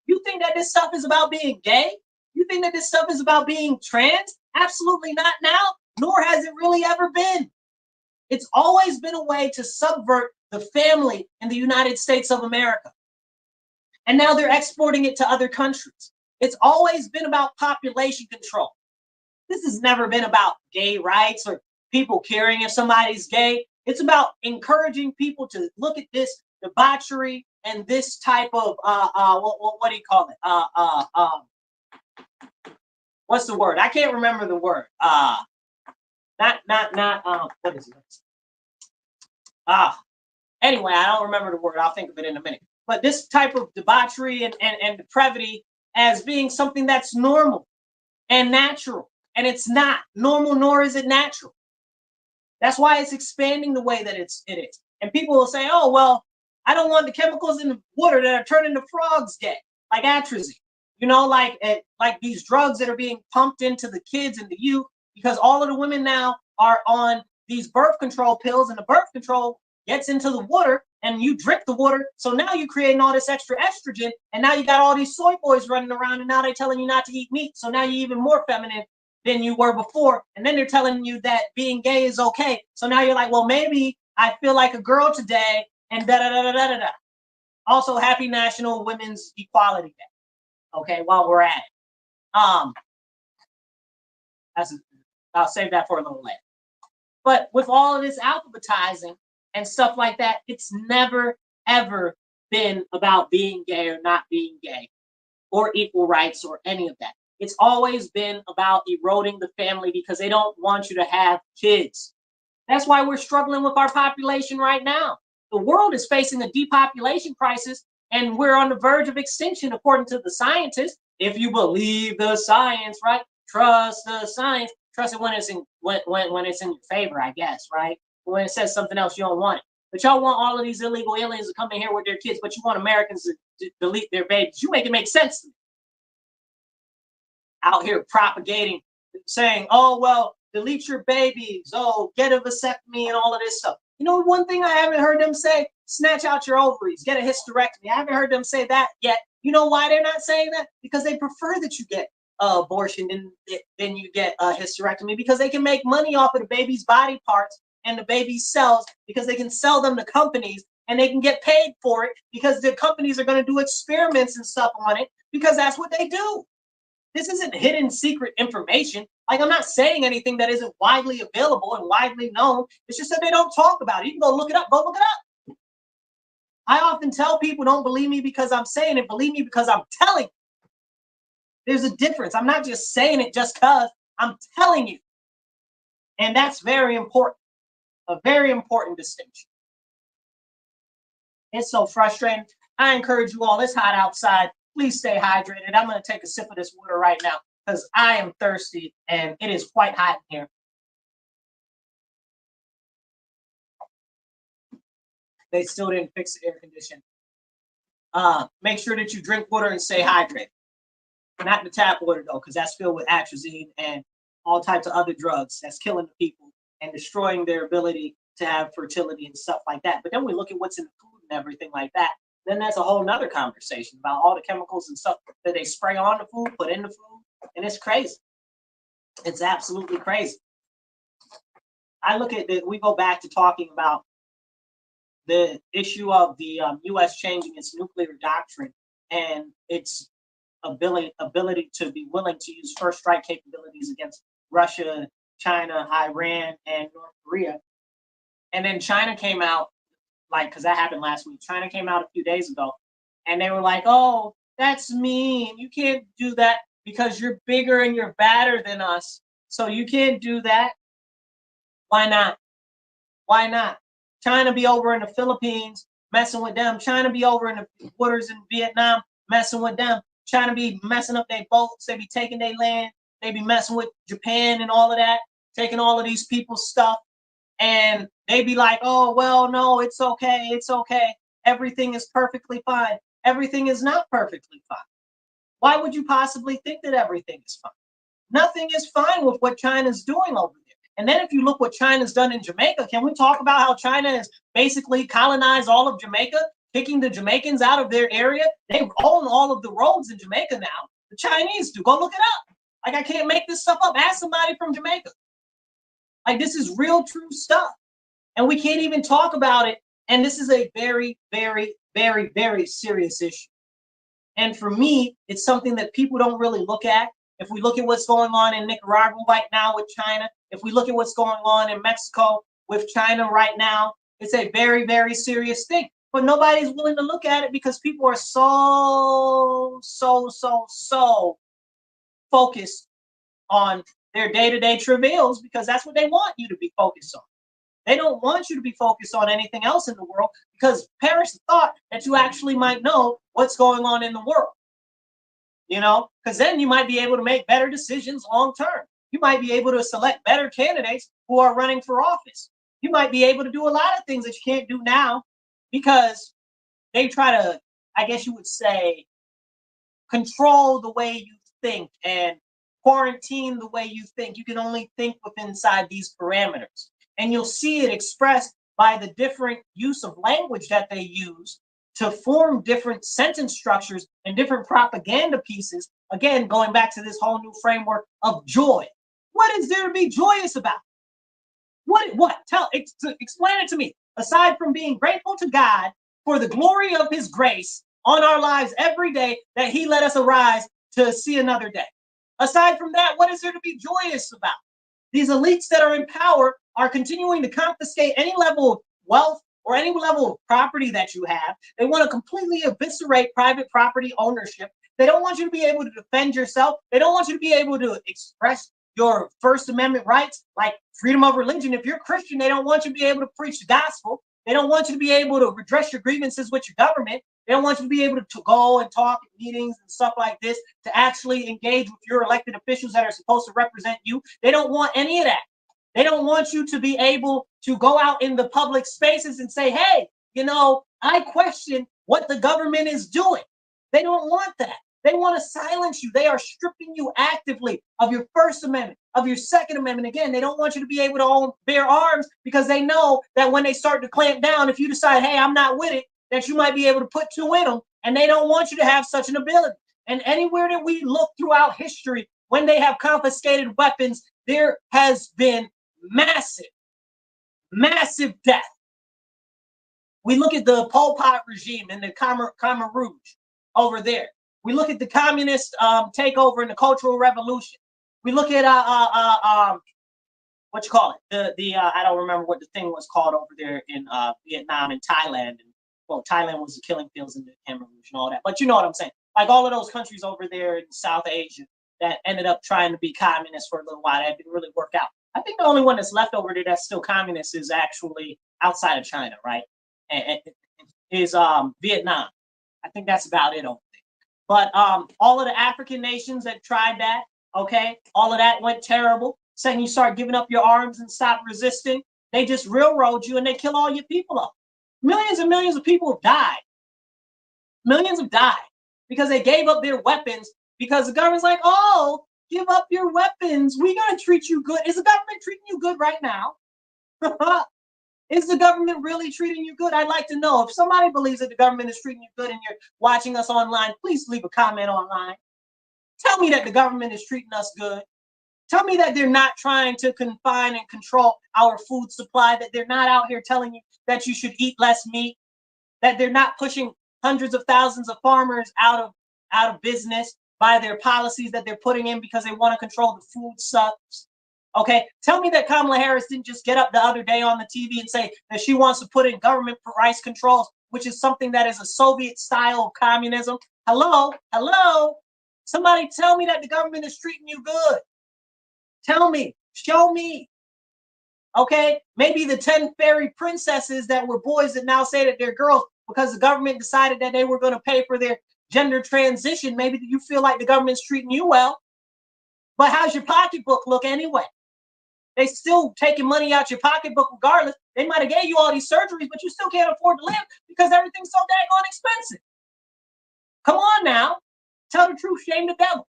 You think that this stuff is about being gay? You think that this stuff is about being trans? Absolutely not now, nor has it really ever been. It's always been a way to subvert the family in the United States of America. And now they're exporting it to other countries. It's always been about population control. This has never been about gay rights or people caring if somebody's gay. It's about encouraging people to look at this debauchery and this type of what do you call it? What's the word? I can't remember the word. Not what is it? Anyway, I don't remember the word. I'll think of it in a minute. But this type of debauchery and depravity as being something that's normal and natural. And it's not normal, nor is it natural. That's why it's expanding the way that it is. And people will say, oh, well, I don't want the chemicals in the water that are turning the frogs gay, like atrazine. You know, like these drugs that are being pumped into the kids and the youth, because all of the women now are on these birth control pills, and the birth control gets into the water, and you drink the water. So now you're creating all this extra estrogen, and now you got all these soy boys running around, and now they're telling you not to eat meat. So now you're even more feminine than you were before. And then they're telling you that being gay is okay. So now you're like, well, maybe I feel like a girl today, and da-da-da-da-da-da-da. Also, happy National Women's Equality Day. Okay, while we're at it. I'll save that for a little later. But with all of this alphabetizing and stuff like that, it's never, ever been about being gay or not being gay or equal rights or any of that. It's always been about eroding the family because they don't want you to have kids. That's why we're struggling with our population right now. The world is facing a depopulation crisis, and we're on the verge of extinction, according to the scientists. If you believe the science, right? Trust the science. Trust it when it's in when it's in your favor, I guess, right? When it says something else, you don't want it. But y'all want all of these illegal aliens to come in here with their kids, but you want Americans to delete their babies. You make it make sense to me. Out here propagating, saying, oh, well, delete your babies, oh, get a vasectomy and all of this stuff. You know, one thing I haven't heard them say, snatch out your ovaries, get a hysterectomy. I haven't heard them say that yet. You know why they're not saying that? Because they prefer that you get abortion than you get a hysterectomy, because they can make money off of the baby's body parts and the baby's cells, because they can sell them to companies and they can get paid for it because the companies are going to do experiments and stuff on it, because that's what they do. This isn't hidden secret information. Like, I'm not saying anything that isn't widely available and widely known. It's just that they don't talk about it. You can go look it up. Go look it up. I often tell people, don't believe me because I'm saying it. Believe me because I'm telling you. There's a difference. I'm not just saying it just because. I'm telling you. And that's very important. A very important distinction. It's so frustrating. I encourage you all. It's hot outside. Please stay hydrated. I'm going to take a sip of this water right now because I am thirsty and it is quite hot in here. They still didn't fix the air conditioning. Make sure that you drink water and stay hydrated. Not the tap water though, because that's filled with atrazine and all types of other drugs that's killing the people and destroying their ability to have fertility and stuff like that. But then we look at what's in the food and everything like that. Then that's a whole nother conversation about all the chemicals and stuff that they spray on the food, put in the food, and it's crazy. It's absolutely crazy. I look at it, we go back to talking about the issue of the U.S. changing its nuclear doctrine and its ability to be willing to use first strike capabilities against Russia, China, Iran, and North Korea. And then China came out, like, because that happened last week. China came out a few days ago, and they were like, "Oh, that's mean. You can't do that because you're bigger and you're badder than us. So you can't do that." Why not? Why not? China be over in the Philippines messing with them. China be over in the waters in Vietnam messing with them. China be messing up their boats. They be taking their land. They be messing with Japan and all of that, taking all of these people's stuff. And they be like, "Oh, well, no, it's okay. It's okay. Everything is perfectly fine." Everything is not perfectly fine. Why would you possibly think that everything is fine? Nothing is fine with what China's doing over there. And then if you look what China's done in Jamaica, can we talk about how China has basically colonized all of Jamaica, kicking the Jamaicans out of their area? They own all of the roads in Jamaica now. The Chinese do. Go look it up. Like, I can't make this stuff up. Ask somebody from Jamaica. Like, this is real, true stuff. And we can't even talk about it. And this is a very, very, very, very serious issue. And for me, it's something that people don't really look at. If we look at what's going on in Nicaragua right now with China, if we look at what's going on in Mexico with China right now, it's a very, very serious thing. But nobody's willing to look at it because people are so focused on their day-to-day travails, because that's what they want you to be focused on. They don't want you to be focused on anything else in the world, because perish the thought that you actually might know what's going on in the world. You know, because then you might be able to make better decisions long term. You might be able to select better candidates who are running for office. You might be able to do a lot of things that you can't do now because they try to, I guess you would say, control the way you think and quarantine the way you think. You can only think within inside these parameters. And you'll see it expressed by the different use of language that they use to form different sentence structures and different propaganda pieces. Again, going back to this whole new framework of joy. What is there to be joyous about? What? Explain it to me. Aside from being grateful to God for the glory of his grace on our lives every day, that he let us arise to see another day. Aside from that, what is there to be joyous about? These elites that are in power are continuing to confiscate any level of wealth or any level of property that you have. They want to completely eviscerate private property ownership. They don't want you to be able to defend yourself. They don't want you to be able to express your First Amendment rights, like freedom of religion. If you're Christian, they don't want you to be able to preach the gospel. They don't want you to be able to redress your grievances with your government. They don't want you to be able to go and talk at meetings and stuff like this, to actually engage with your elected officials that are supposed to represent you. They don't want any of that. They don't want you to be able to go out in the public spaces and say, "Hey, you know, I question what the government is doing." They don't want that. They want to silence you. They are stripping you actively of your First Amendment, of your Second Amendment. Again, they don't want you to be able to bear arms, because they know that when they start to clamp down, if you decide, "Hey, I'm not with it," that you might be able to put two in them, and they don't want you to have such an ability. And anywhere that we look throughout history, when they have confiscated weapons, there has been massive death. We look at the Pol Pot regime in the Khmer Rouge over there. We look at the communist takeover and the Cultural Revolution. We look at what you call it? The I don't remember what the thing was called over there in Vietnam and Thailand. And well, Thailand was the killing fields in the Khmer Rouge and all that. But you know what I'm saying? Like all of those countries over there in South Asia that ended up trying to be communist for a little while, that didn't really work out. I think the only one that's left over there that's still communist is actually outside of China, right? And is Vietnam. I think that's about it over there. But all of the African nations that tried that, Okay, all of that went terrible. Saying you start giving up your arms and stop resisting, they just railroad you and they kill all your people off. Millions and millions of people have died. Millions have died because they gave up their weapons because the government's like, oh, give up your weapons. We're going to treat you good. Is the government treating you good right now? Is the government really treating you good? I'd like to know. If somebody believes that the government is treating you good and you're watching us online, please leave a comment online. Tell me that the government is treating us good. Tell me that they're not trying to confine and control our food supply, that they're not out here telling you that you should eat less meat, that they're not pushing hundreds of thousands of farmers out of business by their policies that they're putting in because they want to control the food subs. Okay, tell me that Kamala Harris didn't just get up the other day on the TV and say that she wants to put in government price controls, which is something that is a Soviet style of communism. Hello, hello. Somebody tell me that the government is treating you good. Tell me, show me. Okay, maybe the 10 fairy princesses that were boys that now say that they're girls because the government decided that they were going to pay for their gender transition. Maybe you feel like the government's treating you well. But how's your pocketbook look anyway? They still taking money out your pocketbook regardless. They might have gave you all these surgeries, but you still can't afford to live because everything's so daggone expensive. Come on now. Tell the truth, shame the devil.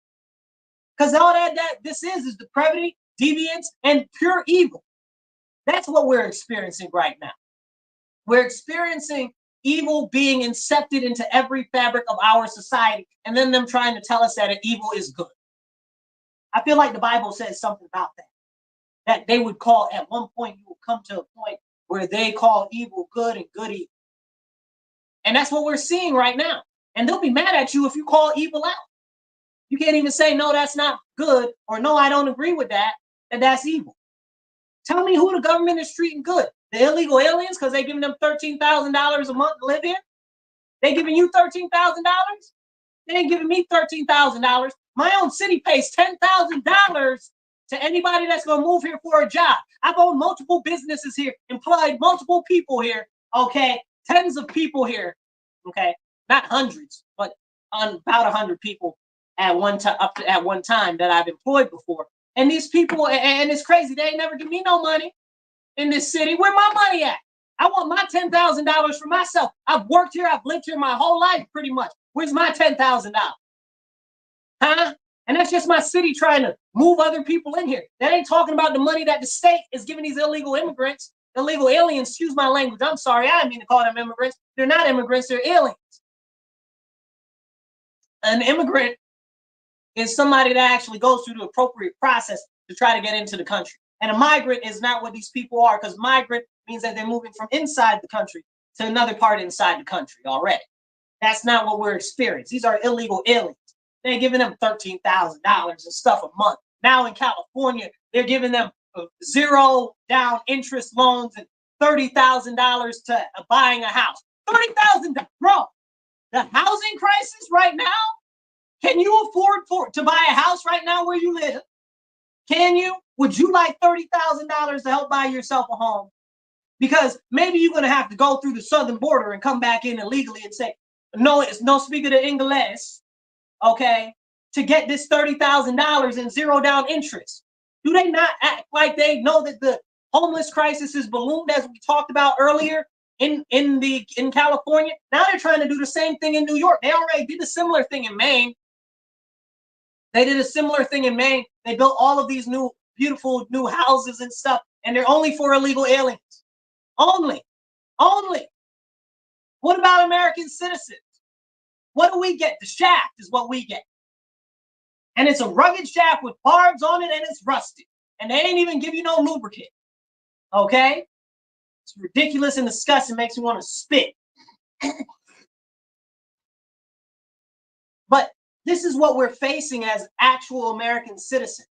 Because all that this is depravity, deviance, and pure evil. That's what we're experiencing right now. We're experiencing evil being incepted into every fabric of our society, and then them trying to tell us that evil is good. I feel like the Bible says something about that. That they would call, at one point, you will come to a point where they call evil good and good evil. And that's what we're seeing right now. And they'll be mad at you if you call evil out. You can't even say, no, that's not good, or no, I don't agree with that, and that's evil. Tell me who the government is treating good. The illegal aliens, because they're giving them $13,000 a month to live here? They giving you $13,000? They ain't giving me $13,000. My own city pays $10,000 to anybody that's going to move here for a job. I've owned multiple businesses here, employed multiple people here, okay? Tens of people here, okay? Not hundreds, but about 100 people at one time that I've employed before. And these people, and it's crazy, they ain't never give me no money in this city. Where my money at? I want my $10,000 for myself. I've worked here, I've lived here my whole life pretty much. Where's my $10,000? Huh? And that's just my city trying to move other people in here. That ain't talking about the money that the state is giving these illegal immigrants, illegal aliens, excuse my language. I'm sorry, I didn't mean to call them immigrants. They're not immigrants, they're aliens. An immigrant is somebody that actually goes through the appropriate process to try to get into the country. And a migrant is not what these people are, because migrant means that they're moving from inside the country to another part inside the country already. That's not what we're experiencing. These are illegal aliens. They're giving them $13,000 and stuff a month. Now in California, they're giving them zero down interest loans and $30,000 to buying a house. $30,000, bro. The housing crisis right now. Can you afford to buy a house right now where you live? Can you? Would you like $30,000 to help buy yourself a home? Because maybe you're going to have to go through the southern border and come back in illegally and say, no, it's no speaker to English, okay, to get this $30,000 in zero down interest. Do they not act like they know that the homeless crisis is ballooned, as we talked about earlier in California? Now they're trying to do the same thing in New York. They already did a similar thing in Maine. They did a similar thing in Maine. They built all of these new, beautiful new houses and stuff, and they're only for illegal aliens. Only. What about American citizens? What do we get? The shaft is what we get. And it's a rugged shaft with barbs on it, and it's rusted. And they ain't even give you no lubricant. Okay? It's ridiculous and disgusting. Makes me want to spit. But this is what we're facing as actual American citizens.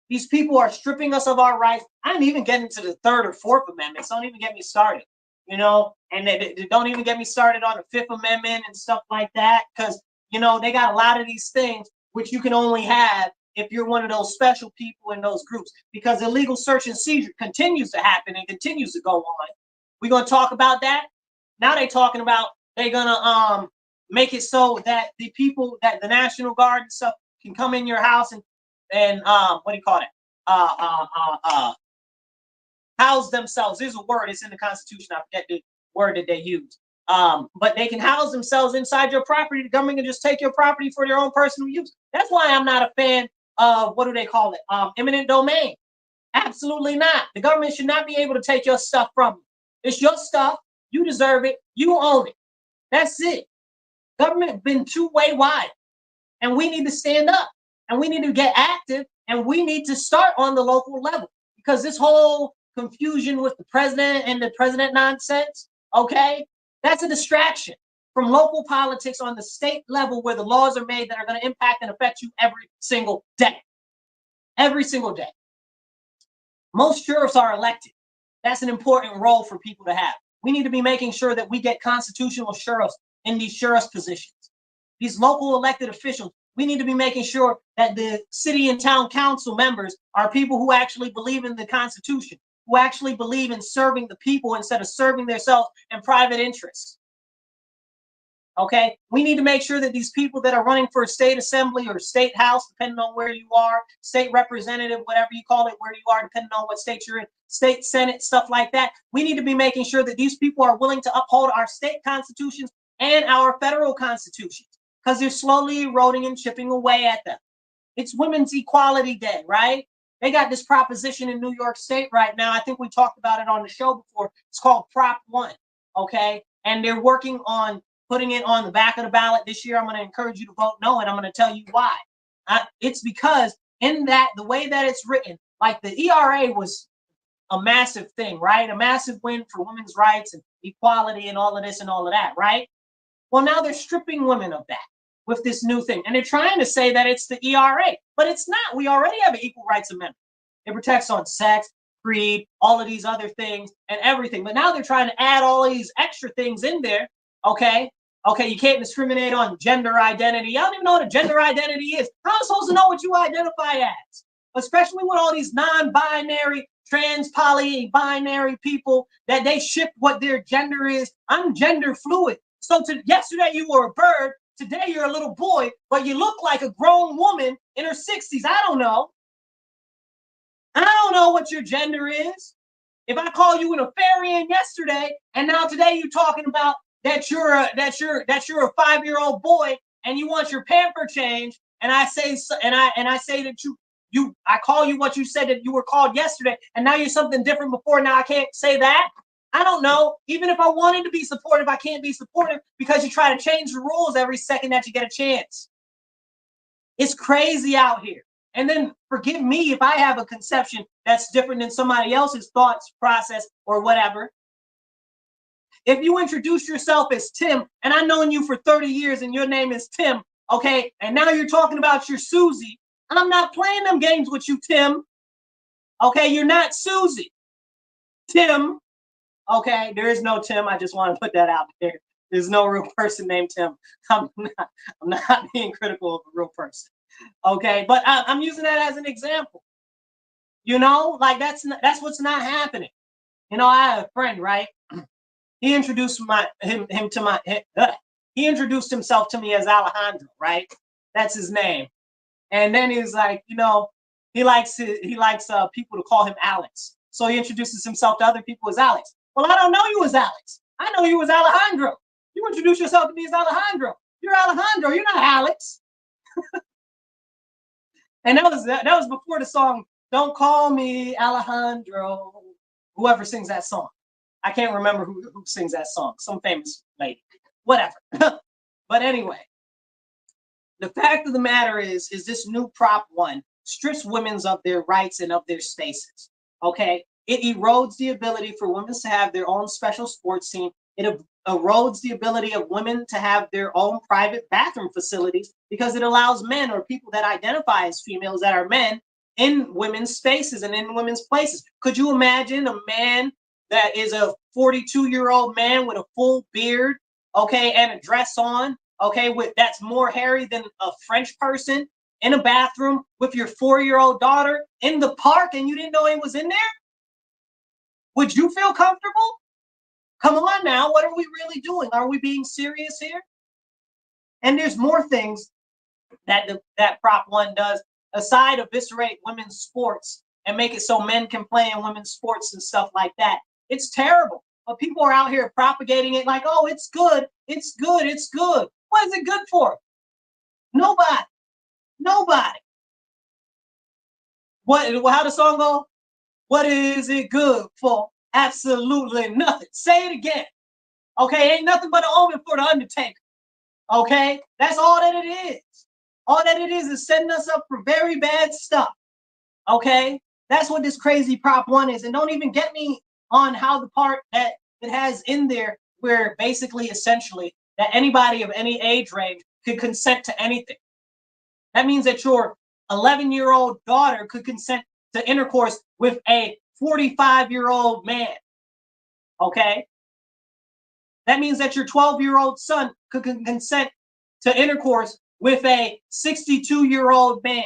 These people are stripping us of our rights. I didn't even get into the 3rd or 4th Amendments. Don't even get me started, you know, and they don't even get me started on the 5th Amendment and stuff like that, because, you know, they got a lot of these things which you can only have if you're one of those special people in those groups, because illegal search and seizure continues to happen and continues to go on. We're going to talk about that. Now they're talking about they're going to make it so that the people, that the National Guard and stuff can come in your house and what do you call it? House themselves. There's a word, it's in the Constitution. I forget the word that they use. But they can house themselves inside your property. The government can just take your property for their own personal use. That's why I'm not a fan of, what do they call it? Eminent domain. Absolutely not. The government should not be able to take your stuff from you. It's your stuff. You deserve it. You own it. That's it. Government been too way wide. And we need to stand up. And we need to get active. And we need to start on the local level. Because this whole confusion with the president and the president nonsense, okay, that's a distraction from local politics on the state level where the laws are made that are going to impact and affect you every single day. Every single day. Most sheriffs are elected. That's an important role for people to have. We need to be making sure that we get constitutional sheriffs in these sheriff's positions. These local elected officials, we need to be making sure that the city and town council members are people who actually believe in the Constitution, who actually believe in serving the people instead of serving themselves and private interests. Okay, we need to make sure that these people that are running for a state assembly or state house, depending on where you are, state representative, whatever you call it, where you are, depending on what state you're in, state senate, stuff like that. We need to be making sure that these people are willing to uphold our state constitutions and our federal constitutions, because they're slowly eroding and chipping away at them. It's Women's Equality Day, right? They got this proposition in New York State right now. I think we talked about it on the show before. It's called Prop 1, okay? And they're working on putting it on the back of the ballot this year. I'm going to encourage you to vote no, and I'm going to tell you why. It's because in that, the way that it's written, like the ERA was a massive thing, right? A massive win for women's rights and equality and all of this and all of that, right? Well, now they're stripping women of that with this new thing. And they're trying to say that it's the ERA, but it's not. We already have an Equal Rights Amendment. It protects on sex, creed, all of these other things and everything. But now they're trying to add all of these extra things in there, okay? Okay, you can't discriminate on gender identity. I don't even know what a gender identity is. How am I supposed to know what you identify as? Especially with all these non-binary, trans, poly-binary people that they shift what their gender is. I'm gender fluid. So yesterday you were a bird, today you're a little boy, but you look like a grown woman in her 60s. I don't know. I don't know what your gender is. If I call you an Afarian yesterday, and now today you're talking about that you're a 5-year-old boy and you want your pamper change, and I say that I call you what you said that you were called yesterday, and now you're something different before. Now I can't say that. I don't know. Even if I wanted to be supportive, I can't be supportive because you try to change the rules every second that you get a chance. It's crazy out here. And then forgive me if I have a conception that's different than somebody else's thoughts process or whatever. If you introduce yourself as Tim, and I've known you for 30 years and your name is Tim, okay, and now you're talking about your Susie, I'm not playing them games with you, Tim. Okay, you're not Susie. Tim, okay, there is no Tim. I just want to put that out there. There's no real person named Tim. I'm not being critical of a real person. Okay, but I'm using that as an example. You know, like that's what's not happening. You know, I have a friend, right? He introduced he introduced himself to me as Alejandro, right? That's his name. And then he's like, you know, he likes people to call him Alex. So he introduces himself to other people as Alex. Well, I don't know you as Alex. I know you as Alejandro. You introduce yourself to me as Alejandro. You're Alejandro. You're not Alex. And that was before the song "Don't Call Me Alejandro." Whoever sings that song, I can't remember who sings that song. Some famous lady, whatever. But anyway, the fact of the matter is this new Prop 1 strips women of their rights and of their spaces. Okay, it erodes the ability for women to have their own special sports team. It erodes the ability of women to have their own private bathroom facilities because it allows men or people that identify as females that are men in women's spaces and in women's places. Could you imagine a man that is a 42-year-old man with a full beard, okay, and a dress on, okay, that's more hairy than a French person in a bathroom with your 4-year-old daughter in the park and you didn't know he was in there? Would you feel comfortable? Come on now, what are we really doing? Are we being serious here? And there's more things that Prop 1 does aside eviscerate women's sports and make it so men can play in women's sports and stuff like that. It's terrible. But people are out here propagating it like, oh, it's good, it's good, it's good. What is it good for? Nobody. Nobody. How the song go? What is it good for? Absolutely nothing. Say it again. Okay, ain't nothing but an omen for the Undertaker. Okay, that's all that it is. All that it is setting us up for very bad stuff. Okay, that's what this crazy Prop 1 is. And don't even get me on how the part that it has in there where basically, essentially, that anybody of any age range could consent to anything. That means that your 11-year-old daughter could consent to intercourse with a 45-year-old man. Okay? That means that your 12-year-old son could consent to intercourse with a 62-year-old man.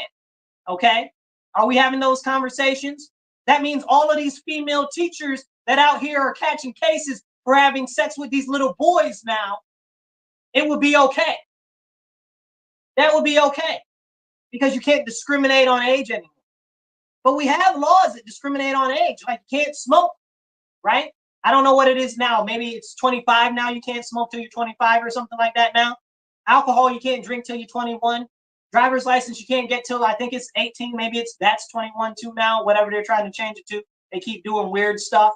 Okay? Are we having those conversations? That means all of these female teachers that out here are catching cases for having sex with these little boys now, it would be okay. That would be okay. Because you can't discriminate on age anymore. But we have laws that discriminate on age, like you can't smoke, right? I don't know what it is now. Maybe it's 25 now. You can't smoke till you're 25 or something like that now. Alcohol, you can't drink till you're 21. Driver's license, you can't get till, I think it's 18. Maybe that's 21 too now, whatever they're trying to change it to. They keep doing weird stuff.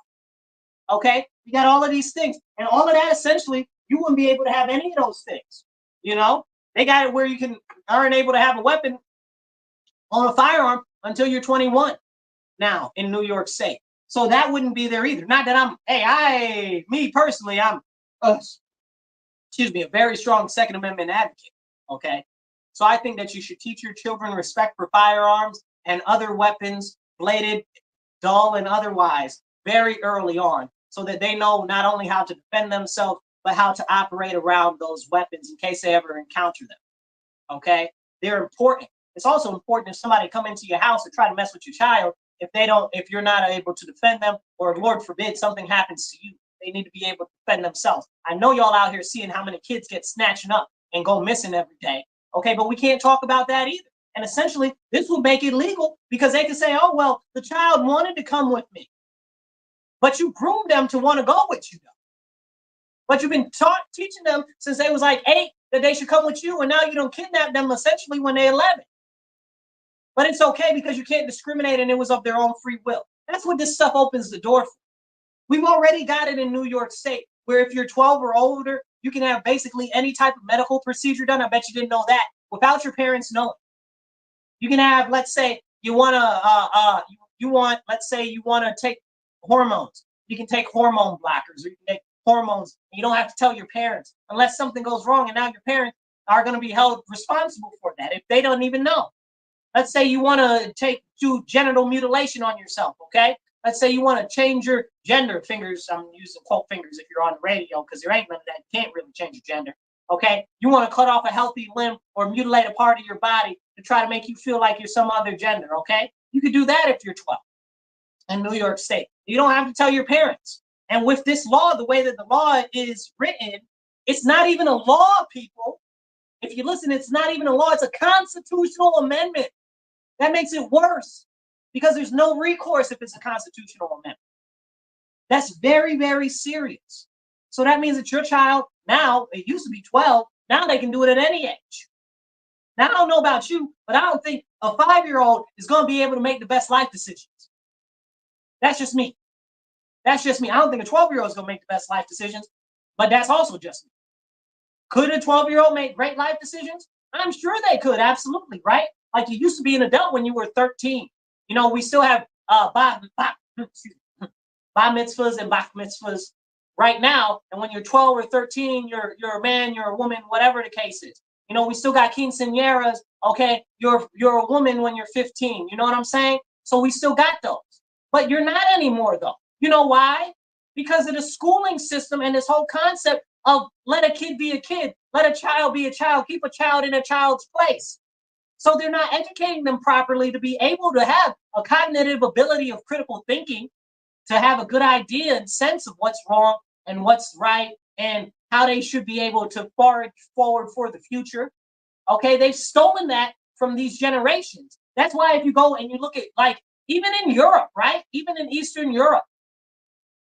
Okay? You got all of these things. And all of that, essentially, you wouldn't be able to have any of those things. You know? They got it where you aren't able to have a weapon on a firearm until you're 21 now in New York State. So that wouldn't be there either. Not that me personally, I'm a very strong Second Amendment advocate. Okay. So I think that you should teach your children respect for firearms and other weapons, bladed, dull, and otherwise, very early on, so that they know not only how to defend themselves, but how to operate around those weapons in case they ever encounter them. Okay. They're important. It's also important if somebody come into your house and try to mess with your child, if you're not able to defend them, or Lord forbid something happens to you, they need to be able to defend themselves. I know y'all out here seeing how many kids get snatched up and go missing every day. Okay, but we can't talk about that either. And essentially, this will make it legal because they can say, oh, well, the child wanted to come with me, but you groomed them to want to go with you, though. But you've been teaching them since they was like 8 that they should come with you, and now you don't kidnap them essentially when they're 11. But it's okay because you can't discriminate and it was of their own free will. That's what this stuff opens the door for. We've already got it in New York State where if you're 12 or older, you can have basically any type of medical procedure done. I bet you didn't know that without your parents knowing. You can have, let's say you want to take hormones. You can take hormone blockers, or you can take hormones. You don't have to tell your parents unless something goes wrong, and now your parents are going to be held responsible for that if they don't even know. Let's say you want to do genital mutilation on yourself, okay? Let's say you want to change your gender. Fingers, I'm using quote fingers if you're on the radio because there ain't none of that. You can't really change your gender, okay? You want to cut off a healthy limb or mutilate a part of your body to try to make you feel like you're some other gender, okay? You could do that if you're 12 in New York State. You don't have to tell your parents. And with this law, the way that the law is written, it's not even a law, people. If you listen, it's not even a law. It's a constitutional amendment. That makes it worse because there's no recourse if it's a constitutional amendment. That's very, very serious. So that means that your child now, it used to be 12, now they can do it at any age. Now, I don't know about you, but I don't think a 5-year-old is going to be able to make the best life decisions. That's just me. That's just me. I don't think a 12-year-old is going to make the best life decisions, but that's also just me. Could a 12-year-old make great life decisions? I'm sure they could, absolutely, right? Like you used to be an adult when you were 13. You know, we still have bar mitzvahs and bat mitzvahs right now. And when you're 12 or 13, you're a man, you're a woman, whatever the case is. You know, we still got quinceañeras. Okay, you're a woman when you're 15. You know what I'm saying? So we still got those. But you're not anymore, though. You know why? Because of the schooling system and this whole concept of let a kid be a kid, let a child be a child, keep a child in a child's place. So they're not educating them properly to be able to have a cognitive ability of critical thinking, to have a good idea and sense of what's wrong and what's right and how they should be able to forward for the future. Okay, they've stolen that from these generations. That's why if you go and you look at, like, even in Europe, right? Even in Eastern Europe,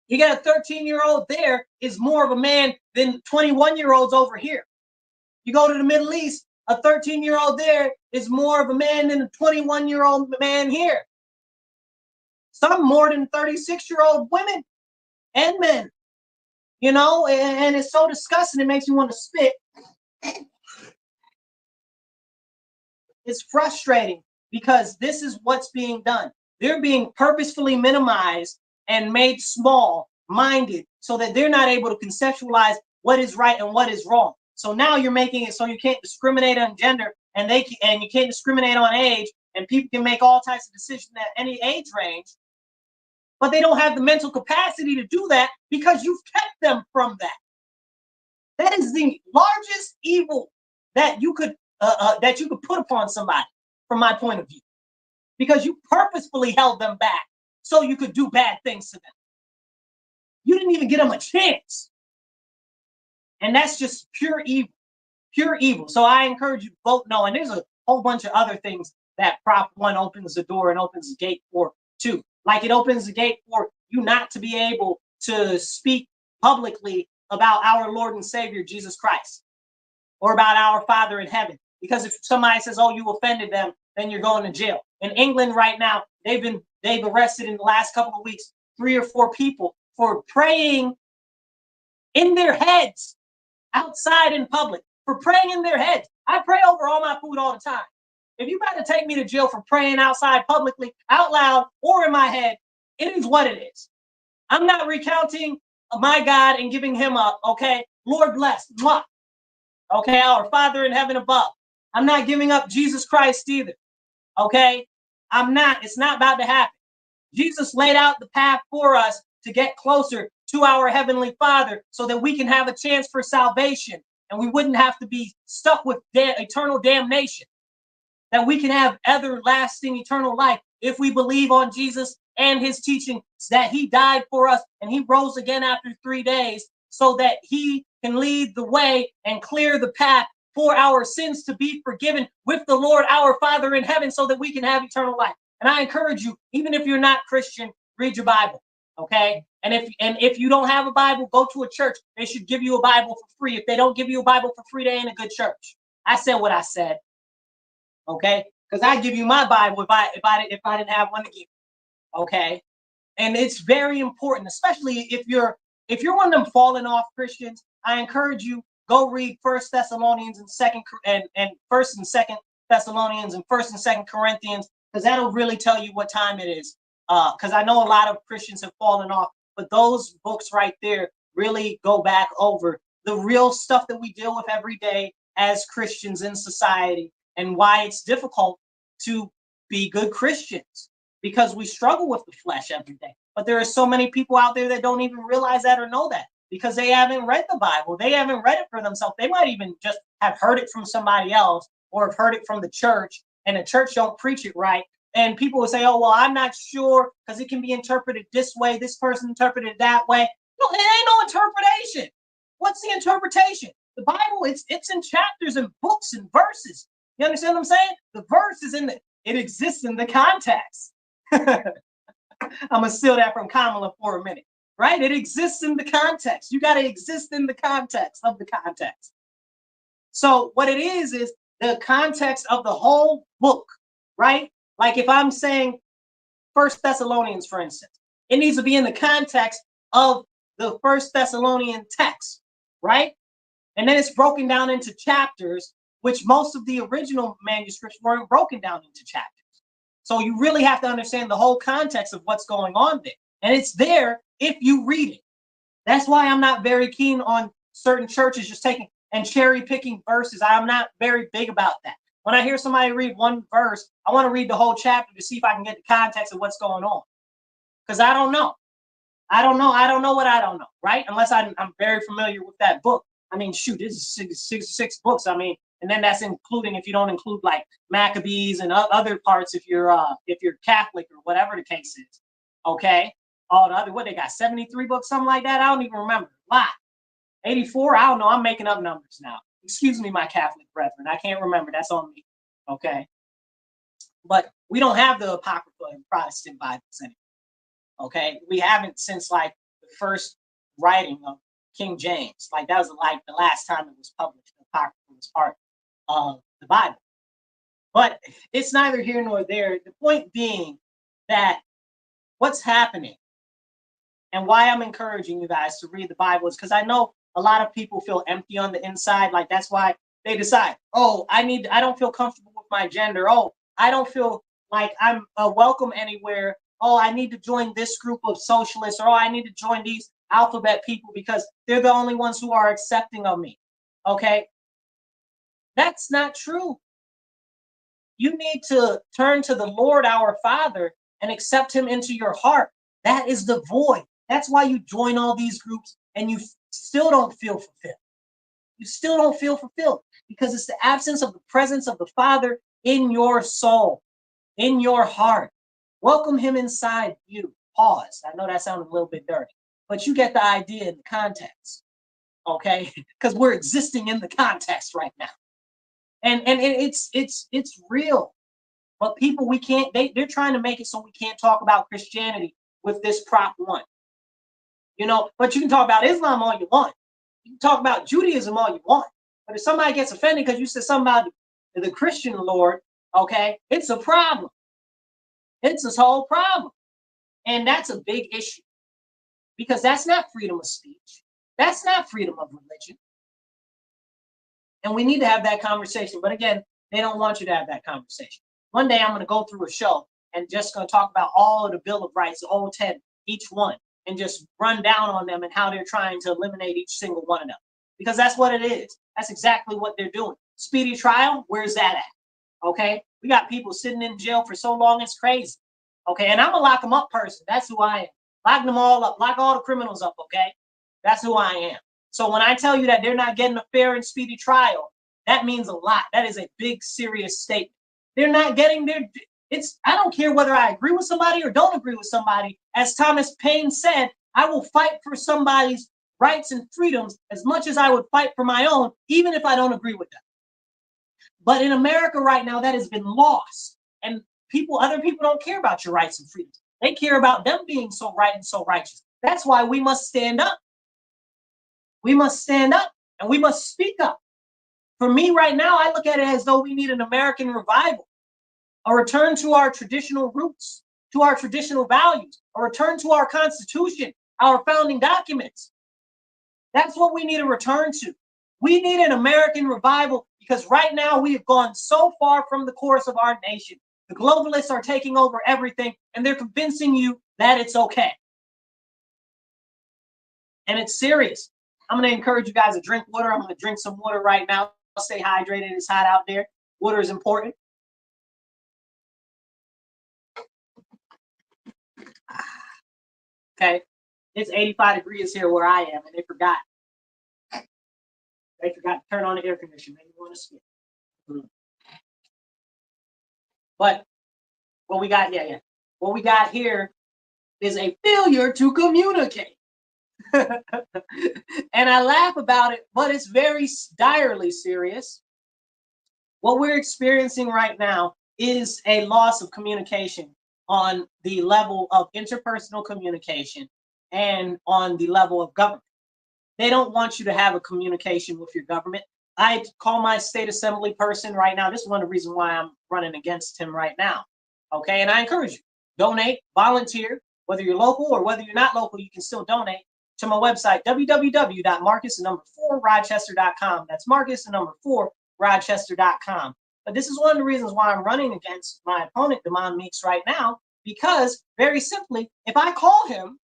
you got a 13-year-old there is more of a man than 21-year-olds over here. You go to the Middle East, a 13-year-old there is more of a man than a 21-year-old man here. Some more than 36-year-old women and men, you know, and it's so disgusting. It makes you want to spit. It's frustrating because this is what's being done. They're being purposefully minimized and made small-minded so that they're not able to conceptualize what is right and what is wrong. So now you're making it so you can't discriminate on gender, and you can't discriminate on age, and people can make all types of decisions at any age range, but they don't have the mental capacity to do that because you've kept them from that. That is the largest evil that you could put upon somebody, from my point of view, because you purposefully held them back so you could do bad things to them. You didn't even give them a chance. And that's just pure evil, pure evil. So I encourage you to vote no. And there's a whole bunch of other things that Prop 1 opens the door and opens the gate for too. Like, it opens the gate for you not to be able to speak publicly about our Lord and Savior, Jesus Christ, or about our Father in heaven. Because if somebody says, oh, you offended them, then you're going to jail. In England right now, they've arrested in the last couple of weeks 3 or 4 people for praying in their heads outside in public, for praying in their heads. I pray over all my food all the time. If you got to take me to jail for praying outside publicly, out loud, or in my head, it is what it is. I'm not recounting my God and giving him up, okay? Lord bless, mwah. Okay, our Father in heaven above. I'm not giving up Jesus Christ either, okay? I'm not. It's not about to happen. Jesus laid out the path for us to get closer to our Heavenly Father so that we can have a chance for salvation and we wouldn't have to be stuck with eternal damnation, that we can have everlasting eternal life if we believe on Jesus and his teaching, that he died for us and he rose again after 3 days so that he can lead the way and clear the path for our sins to be forgiven with the Lord our Father in heaven so that we can have eternal life. And I encourage you, even if you're not Christian, read your Bible, okay? And if you don't have a Bible, go to a church. They should give you a Bible for free. If they don't give you a Bible for free, they ain't a good church. I said what I said, okay? Because I give you my Bible if I didn't have one to give, okay? And it's very important, especially if you're one of them falling off Christians. I encourage you, go read First Thessalonians and First and Second Thessalonians and First and Second Corinthians, because that'll really tell you what time it is. Because I know a lot of Christians have fallen off, but those books right there really go back over the real stuff that we deal with every day as Christians in society, and why it's difficult to be good Christians, because we struggle with the flesh every day. But there are so many people out there that don't even realize that or know that, because they haven't read the Bible. They haven't read it for themselves. They might even just have heard it from somebody else or have heard it from the church, and the church don't preach it right. And people will say, oh, well, I'm not sure because it can be interpreted this way. This person interpreted it that way. No, it ain't no interpretation. What's the interpretation? The Bible, it's in chapters and books and verses. You understand what I'm saying? The verse is it exists in the context. I'm going to steal that from Kamala for a minute, right? It exists in the context. You got to exist in the context of the context. So what it is the context of the whole book, right? Like if I'm saying First Thessalonians, for instance, it needs to be in the context of the First Thessalonian text, right? And then it's broken down into chapters, which most of the original manuscripts weren't broken down into chapters. So you really have to understand the whole context of what's going on there. And it's there if you read it. That's why I'm not very keen on certain churches just taking and cherry picking verses. I'm not very big about that. When I hear somebody read one verse, I want to read the whole chapter to see if I can get the context of what's going on. Because I don't know. I don't know what I don't know, right? Unless I'm very familiar with that book. I mean, shoot, this is six books. I mean, and then that's including if you don't include like Maccabees and other parts if you're Catholic or whatever the case is. Okay. All the other, what they got, 73 books, something like that. I don't even remember. A lot. 84, I don't know. I'm making up numbers now. Excuse me, my Catholic brethren. I can't remember. That's on me. Okay. But we don't have the Apocrypha in Protestant Bibles anymore. Okay, we haven't since like the first writing of King James. Like that was like the last time it was published. The Apocrypha was part of the Bible. But it's neither here nor there. The point being that what's happening and why I'm encouraging you guys to read the Bible is because I know a lot of people feel empty on the inside. Like that's why they decide, oh, I don't feel comfortable with my gender. Oh, I don't feel like I'm welcome anywhere. Oh, I need to join this group of socialists, or oh, I need to join these alphabet people because they're the only ones who are accepting of me. Okay, that's not true. You need to turn to the Lord our Father and accept him into your heart. That is the void. That's why you join all these groups and you still don't feel fulfilled. You still don't feel fulfilled because it's the absence of the presence of the Father in your soul, in your heart. Welcome him inside you. Pause. I know that sounded a little bit dirty, but you get the idea in the context, okay? Because we're existing in the context right now. And it's real. But people, we can't, they're trying to make it so we can't talk about Christianity with this Prop 1. You know, but you can talk about Islam all you want. You can talk about Judaism all you want. But if somebody gets offended because you said something about the Christian Lord, okay, it's a problem. It's this whole problem. And that's a big issue. Because that's not freedom of speech. That's not freedom of religion. And we need to have that conversation. But again, they don't want you to have that conversation. One day I'm going to go through a show and just going to talk about all of the Bill of Rights, the whole 10, each one, and just run down on them and how they're trying to eliminate each single one of them. Because that's what it is. That's exactly what they're doing. Speedy trial, where's that at? Okay? We got people sitting in jail for so long, it's crazy. Okay? And I'm a lock them up person. That's who I am. Lock them all up. Lock all the criminals up, okay? That's who I am. So when I tell you that they're not getting a fair and speedy trial, that means a lot. That is a big, serious statement. They're not getting their, I don't care whether I agree with somebody or don't agree with somebody. As Thomas Paine said, I will fight for somebody's rights and freedoms as much as I would fight for my own, even if I don't agree with them. But in America right now, that has been lost. And other people don't care about your rights and freedoms. They care about them being so right and so righteous. That's why we must stand up. We must stand up and we must speak up. For me right now, I look at it as though we need an American revival, a return to our traditional roots, to our traditional values, a return to our Constitution, our founding documents. That's what we need a return to. We need an American revival because right now we have gone so far from the course of our nation. The globalists are taking over everything and they're convincing you that it's okay. And it's serious. I'm going to encourage you guys to drink water. I'm going to drink some water right now. Stay hydrated. It's hot out there. Water is important. Okay. It's 85 degrees here where I am, and they forgot. They forgot to turn on the air conditioner. Maybe you want to skip. But what we got, what we got here is a failure to communicate. And I laugh about it, but it's very direly serious. What we're experiencing right now is a loss of communication on the level of interpersonal communication and on the level of government. They don't want you to have a communication with your government. I call my state assembly person right now. This is one of the reasons why I'm running against him right now. Okay, and I encourage you, donate, volunteer, whether you're local or whether you're not local, you can still donate to my website, www.marcus4rochester.com. That's Marcus4rochester.com. But this is one of the reasons why I'm running against my opponent, Demond Meeks, right now, because very simply, if I call him,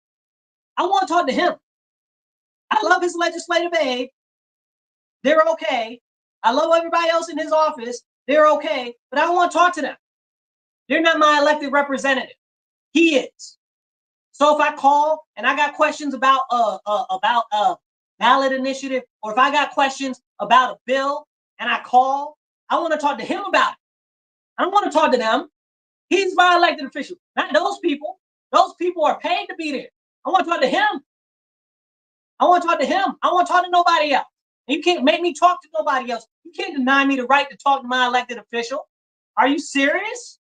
I want to talk to him. I love his legislative aid. They're okay. I love everybody else in his office. They're okay. But I don't want to talk to them. They're not my elected representative. He is. So if I call and I got questions about a ballot initiative, or if I got questions about a bill and I call, I want to talk to him about it. I don't want to talk to them. He's my elected official, not those people. Those people are paid to be there. I want to talk to him. I want to talk to him. I want to talk to nobody else. You can't make me talk to nobody else. You can't deny me the right to talk to my elected official. Are you serious?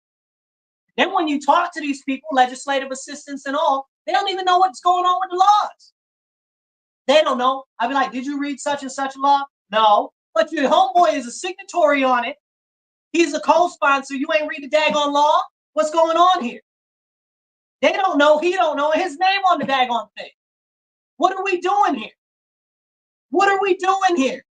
Then when you talk to these people, legislative assistants and all, they don't even know what's going on with the laws. They don't know. I'd be like, did you read such and such law? No. But your homeboy is a signatory on it. He's a co-sponsor. You ain't read the daggone law? What's going on here? They don't know. He don't know. His name on the daggone thing. What are we doing here? What are we doing here?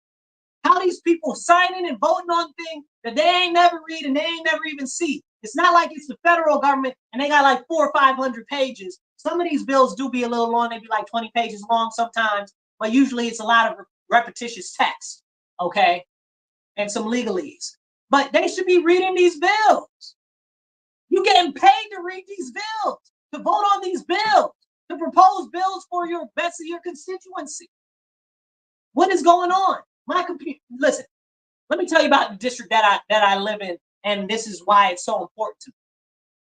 How these people signing and voting on things that they ain't never read and they ain't never even see. It's not like it's the federal government and they got like 400 or 500 pages. Some of these bills do be a little long. They be like 20 pages long sometimes, but usually it's a lot of repetitious text, okay, and some legalese. But they should be reading these bills. You're getting paid to read these bills, to vote on these bills, to propose bills for your best of your constituency. What is going on? My computer. Listen, let me tell you about the district that I live in, and this is why it's so important to me.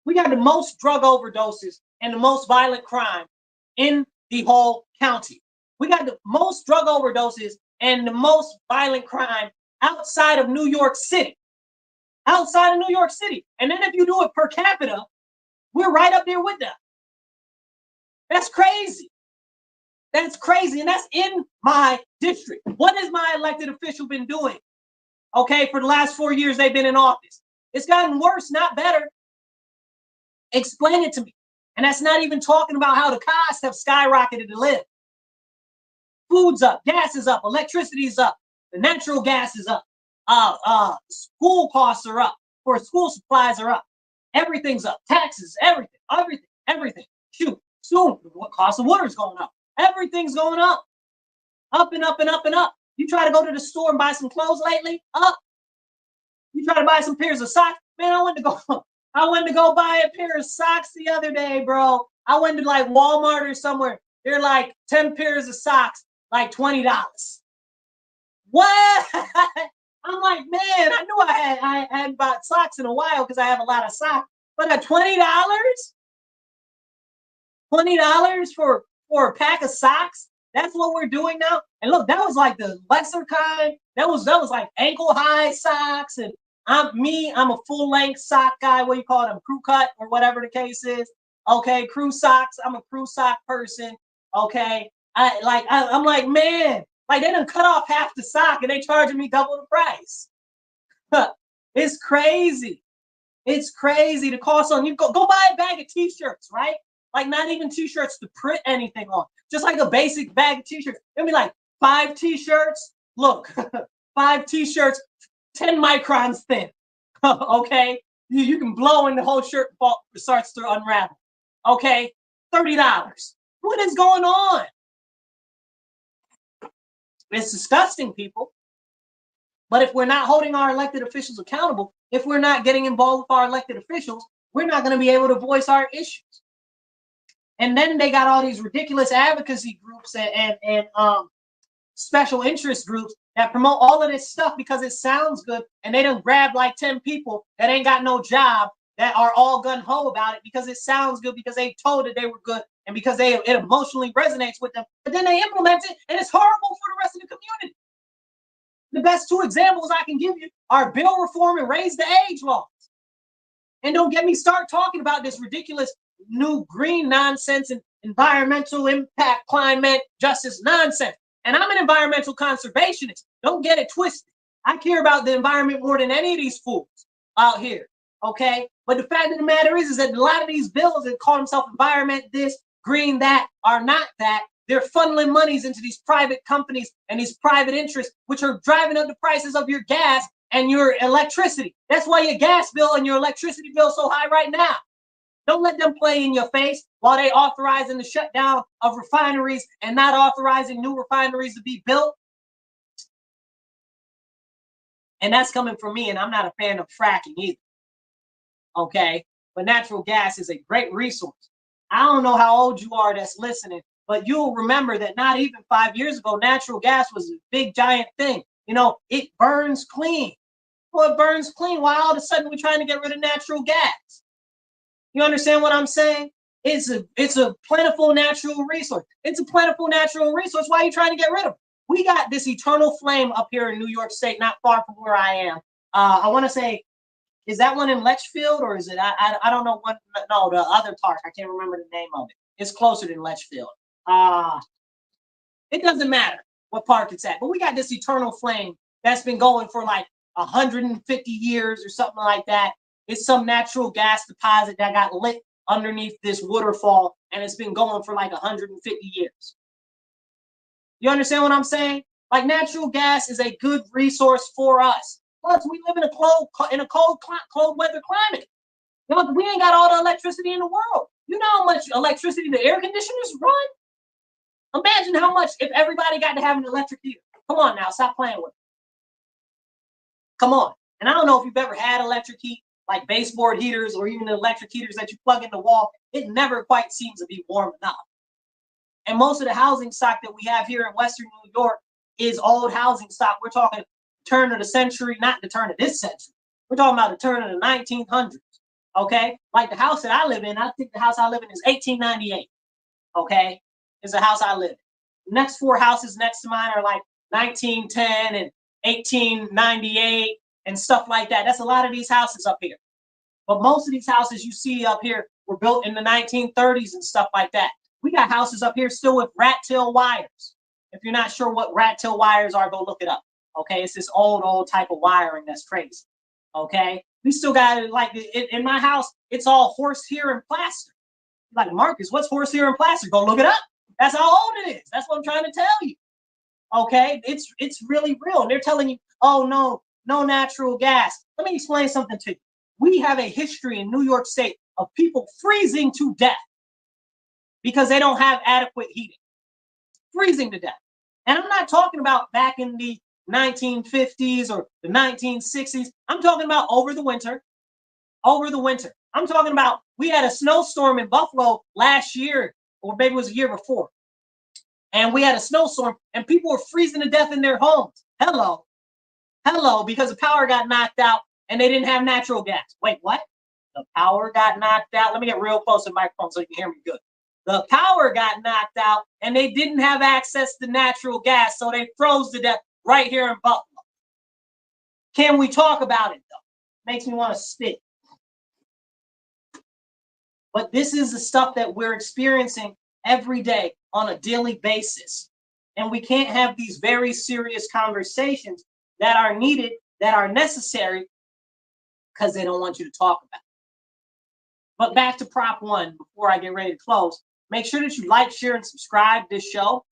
We got the most drug overdoses and the most violent crime in the whole county. We got the most drug overdoses and the most violent crime outside of New York City. Outside of New York City. And then if you do it per capita, we're right up there with them. That's crazy. That's crazy. And that's in my district. What has my elected official been doing? Okay, for the last 4 years they've been in office. It's gotten worse, not better. Explain it to me. And that's not even talking about how the costs have skyrocketed to live. Food's up, gas is up, electricity is up, the natural gas is up, school costs are up, for school supplies are up, everything's up, taxes, everything. Shoot, soon, what cost of water is going up? Everything's going up and up and up and up. You try to go to the store and buy some clothes lately, up. You try to buy some pairs of socks, man. I went to go buy a pair of socks the other day, bro. I went to like Walmart or somewhere. They're like 10 pairs of socks, like $20. What? I'm like, man, I knew I hadn't bought socks in a while because I have a lot of socks. But at $20? $20 for a pack of socks? That's what we're doing now. And look, that was like the lesser kind. That was like ankle high socks. And I'm a full length sock guy. What do you call them? Crew cut or whatever the case is. Okay, crew socks. I'm a crew sock person. Okay, I'm like, man, like they done cut off half the sock and they charging me double the price. It's crazy. It's crazy. The cost on you go buy a bag of t-shirts, right? Like not even t-shirts to print anything on, just like a basic bag of t-shirts. It'll be like 5 t-shirts. Look, 5 t-shirts, 10 microns thin. Okay, you can blow and the whole shirt starts to unravel. Okay, $30. What is going on? It's disgusting, people. But if we're not holding our elected officials accountable, if we're not getting involved with our elected officials, we're not going to be able to voice our issues. And then they got all these ridiculous advocacy groups and special interest groups that promote all of this stuff because it sounds good, and they done grab like 10 people that ain't got no job that are all gun-ho about it because it sounds good, because they told that they were good, and because it emotionally resonates with them. But then they implement it, and it's horrible for the rest of the community. The best 2 examples I can give you are bill reform and raise the age laws. And don't get me start talking about this ridiculous new green nonsense and environmental impact, climate justice nonsense. And I'm an environmental conservationist. Don't get it twisted. I care about the environment more than any of these fools out here. Okay? But the fact of the matter is that a lot of these bills that call themselves environment this, green that, are not that. They're funneling monies into these private companies and these private interests, which are driving up the prices of your gas and your electricity. That's why your gas bill and your electricity bill is so high right now. Don't let them play in your face while they authorizing the shutdown of refineries and not authorizing new refineries to be built. And that's coming from me, and I'm not a fan of fracking either. Okay? But natural gas is a great resource. I don't know how old you are that's listening, but you'll remember that not even 5 years ago, natural gas was a big, giant thing. You know, it burns clean. Well, it burns clean. Why all of a sudden we're trying to get rid of natural gas? You understand what I'm saying? It's a plentiful natural resource. It's a plentiful natural resource. Why are you trying to get rid of it? We got this eternal flame up here in New York State, not far from where I am. I want to say Is that one in Litchfield, or is it? I don't know what. No, the other park. I can't remember the name of it. It's closer than Litchfield. It doesn't matter what park it's at, but we got this eternal flame that's been going for like 150 years or something like that. It's some natural gas deposit that got lit underneath this waterfall, and it's been going for like 150 years. You understand what I'm saying? Like, natural gas is a good resource for us. Plus, we live in a cold weather climate. You know, we ain't got all the electricity in the world. You know how much electricity the air conditioners run? Imagine how much if everybody got to have an electric heater. Come on now, stop playing with it. Come on. And I don't know if you've ever had electric heat, like baseboard heaters or even the electric heaters that you plug in the wall. It never quite seems to be warm enough. And most of the housing stock that we have here in Western New York is old housing stock. We're talking turn of the century, not the turn of this century. We're talking about the turn of the 1900s. Okay? Like the house that I live in, I think the house I live in is 1898. Okay? Is the house I live in. The next four houses next to mine are like 1910 and 1898 and stuff like that. That's a lot of these houses up here. But most of these houses you see up here were built in the 1930s and stuff like that. We got houses up here still with rat tail wires. If you're not sure what rat tail wires are, go look it up. Okay, it's this old type of wiring that's crazy. Okay, we still got it like in my house. It's all horsehair and plaster. Like, Marcus, what's horsehair and plaster? Go look it up. That's how old it is. That's what I'm trying to tell you. Okay, it's really real. And they're telling you, oh no natural gas. Let me explain something to you. We have a history in New York State of people freezing to death because they don't have adequate heating. Freezing to death. And I'm not talking about back in the 1950s or the 1960s. I'm talking about over the winter. Over the winter. I'm talking about we had a snowstorm in Buffalo last year, or maybe it was a year before. And we had a snowstorm and people were freezing to death in their homes. Hello, because the power got knocked out and they didn't have natural gas. Wait, what? The power got knocked out. Let me get real close to the microphone so you can hear me good. The power got knocked out and they didn't have access to natural gas, so they froze to death right here in Buffalo. Can we talk about it, though? Makes me want to spit. But this is the stuff that we're experiencing every day on a daily basis. And we can't have these very serious conversations that are needed, that are necessary, because they don't want you to talk about it. But back to Prop 1, before I get ready to close, make sure that you like, share, and subscribe to this show.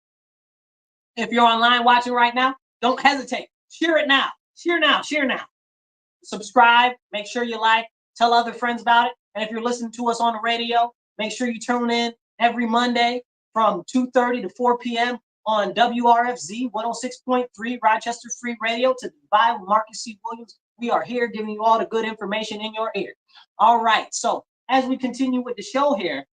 If you're online watching right now, don't hesitate. Share it now. Share now. Share now. Subscribe. Make sure you like. Tell other friends about it. And if you're listening to us on the radio, make sure you tune in every Monday from 2:30 to 4 p.m. on WRFZ 106.3 Rochester Free Radio to Dubai with Marcus C. Williams. We are here giving you all the good information in your ear. All right. So as we continue with the show here,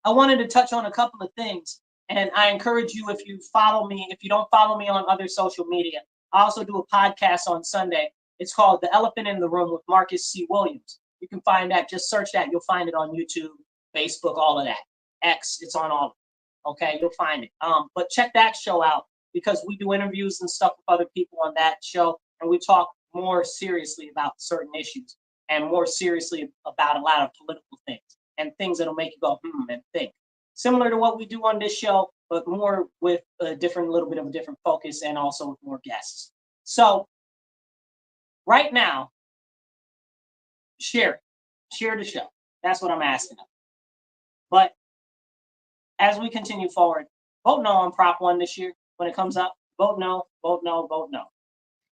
I wanted to touch on a couple of things. And I encourage you, if you follow me, if you don't follow me on other social media, I also do a podcast on Sunday. It's called The Elephant in the Room with Marcus C. Williams. You can find that. Just search that. You'll find it on YouTube, Facebook, all of that. X, it's on all of it. Okay, you'll find it. But check that show out because we do interviews and stuff with other people on that show. And we talk more seriously about certain issues and more seriously about a lot of political things and things that'll make you go, and think. Similar to what we do on this show, but more with a little bit of a different focus and also with more guests. So right now, share it. Share the show. That's what I'm asking of. But as we continue forward, vote no on Prop 1 this year when it comes up. Vote no, vote no, vote no.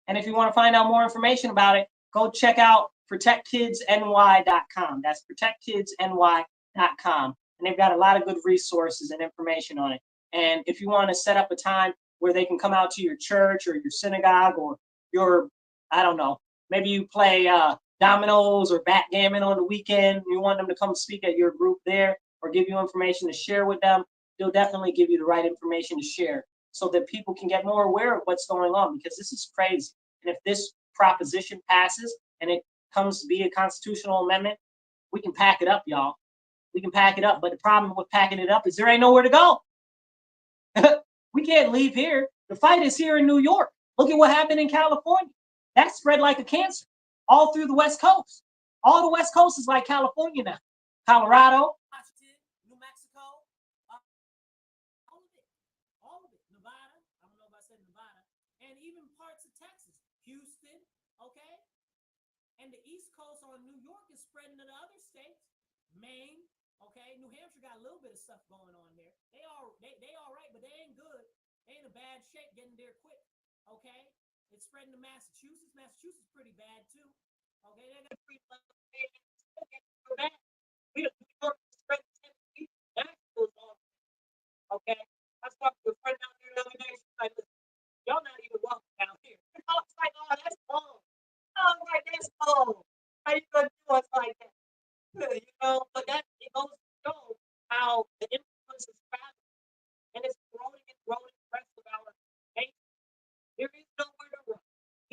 And if you want to find out more information about it, go check out protectkidsny.com. That's protectkidsny.com. And they've got a lot of good resources and information on it. And if you want to set up a time where they can come out to your church or your synagogue or your, I don't know, maybe you play dominoes or backgammon on the weekend, you want them to come speak at your group there or give you information to share with them, they'll definitely give you the right information to share so that people can get more aware of what's going on, because this is crazy. And if this proposition passes and it comes to be a constitutional amendment, we can pack it up, y'all. We can pack it up. But the problem with packing it up is there ain't nowhere to go. We can't leave here. The fight is here in New York. Look at what happened in California. That spread like a cancer. all through the West Coast. All the West Coast is like California now. Colorado, Washington, New Mexico, all of it, all of it. Nevada, I don't know if I said Nevada, and even parts of Texas, Houston, okay? And the East Coast on New York is spreading to the other states. Maine, okay? New Hampshire got a little bit of stuff going on there. They all right, but they ain't good. They ain't in a bad shape getting there quick, okay? It's spreading to Massachusetts. Massachusetts is pretty bad too. Okay, they got we don't spread that goes on. Okay. I was talking to a friend out there the other day. She's like, y'all not even welcome down here. I was like, oh, that's cold. I was like, that's cold. How you gonna do us like that? You know, but that it goes to show how the influence is traveling and it's growing and growing the rest of our nation. There is nowhere to run.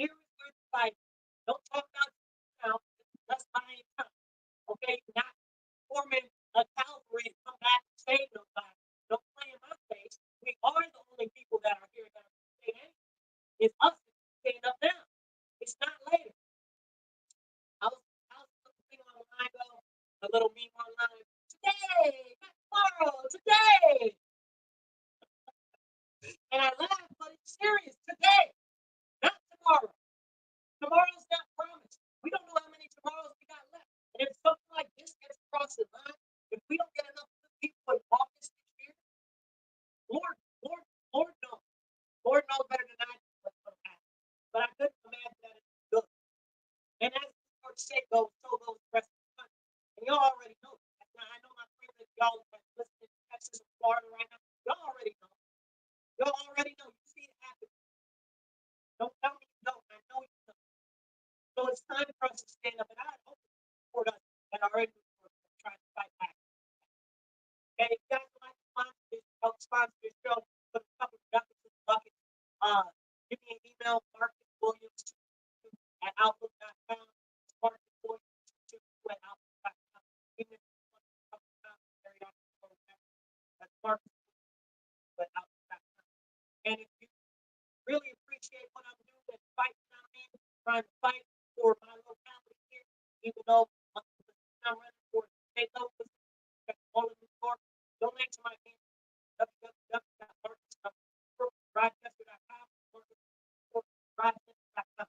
Here is where to fight. Don't talk about now. Let's buy time. Okay, not forming a cavalry to come back and save nobody. Don't play in my face. We are the only people that are here that are saying anything. It's us that stand up now. It's not later. I was looking online though, a little meme online. Today, not tomorrow, today. And I laugh, but it's serious. Today, not tomorrow. Tomorrow's not promised. We don't know how many tomorrows we got left. And if something like this gets across the line, if we don't get enough people in office this year, Lord, Lord, Lord knows. Lord knows better than I do what's going to happen. But I couldn't imagine that it's good. And as the Lord said goes, so goes the rest of the country. And y'all already know that. Now, I know my friends that y'all are listening to Texas and Florida right now. Y'all already know. Y'all already know. You see it happen. Don't tell me you don't. I know you know. So it's time for us to stand up, and I hope you support us and our individuals trying to fight back. And if you guys would like to sponsor this show, put a couple of ducats in the bucket. Give me an email, Marcus Williams at outlook.com. Marcus Williams at outlook.com. Even if you want to come down, that's Marcus at outlook.com. And if you really appreciate what I'm doing and fighting down here, trying to fight for my locality here, even though I'm running for state level, all of New York, donate to my team, www.rochester.com.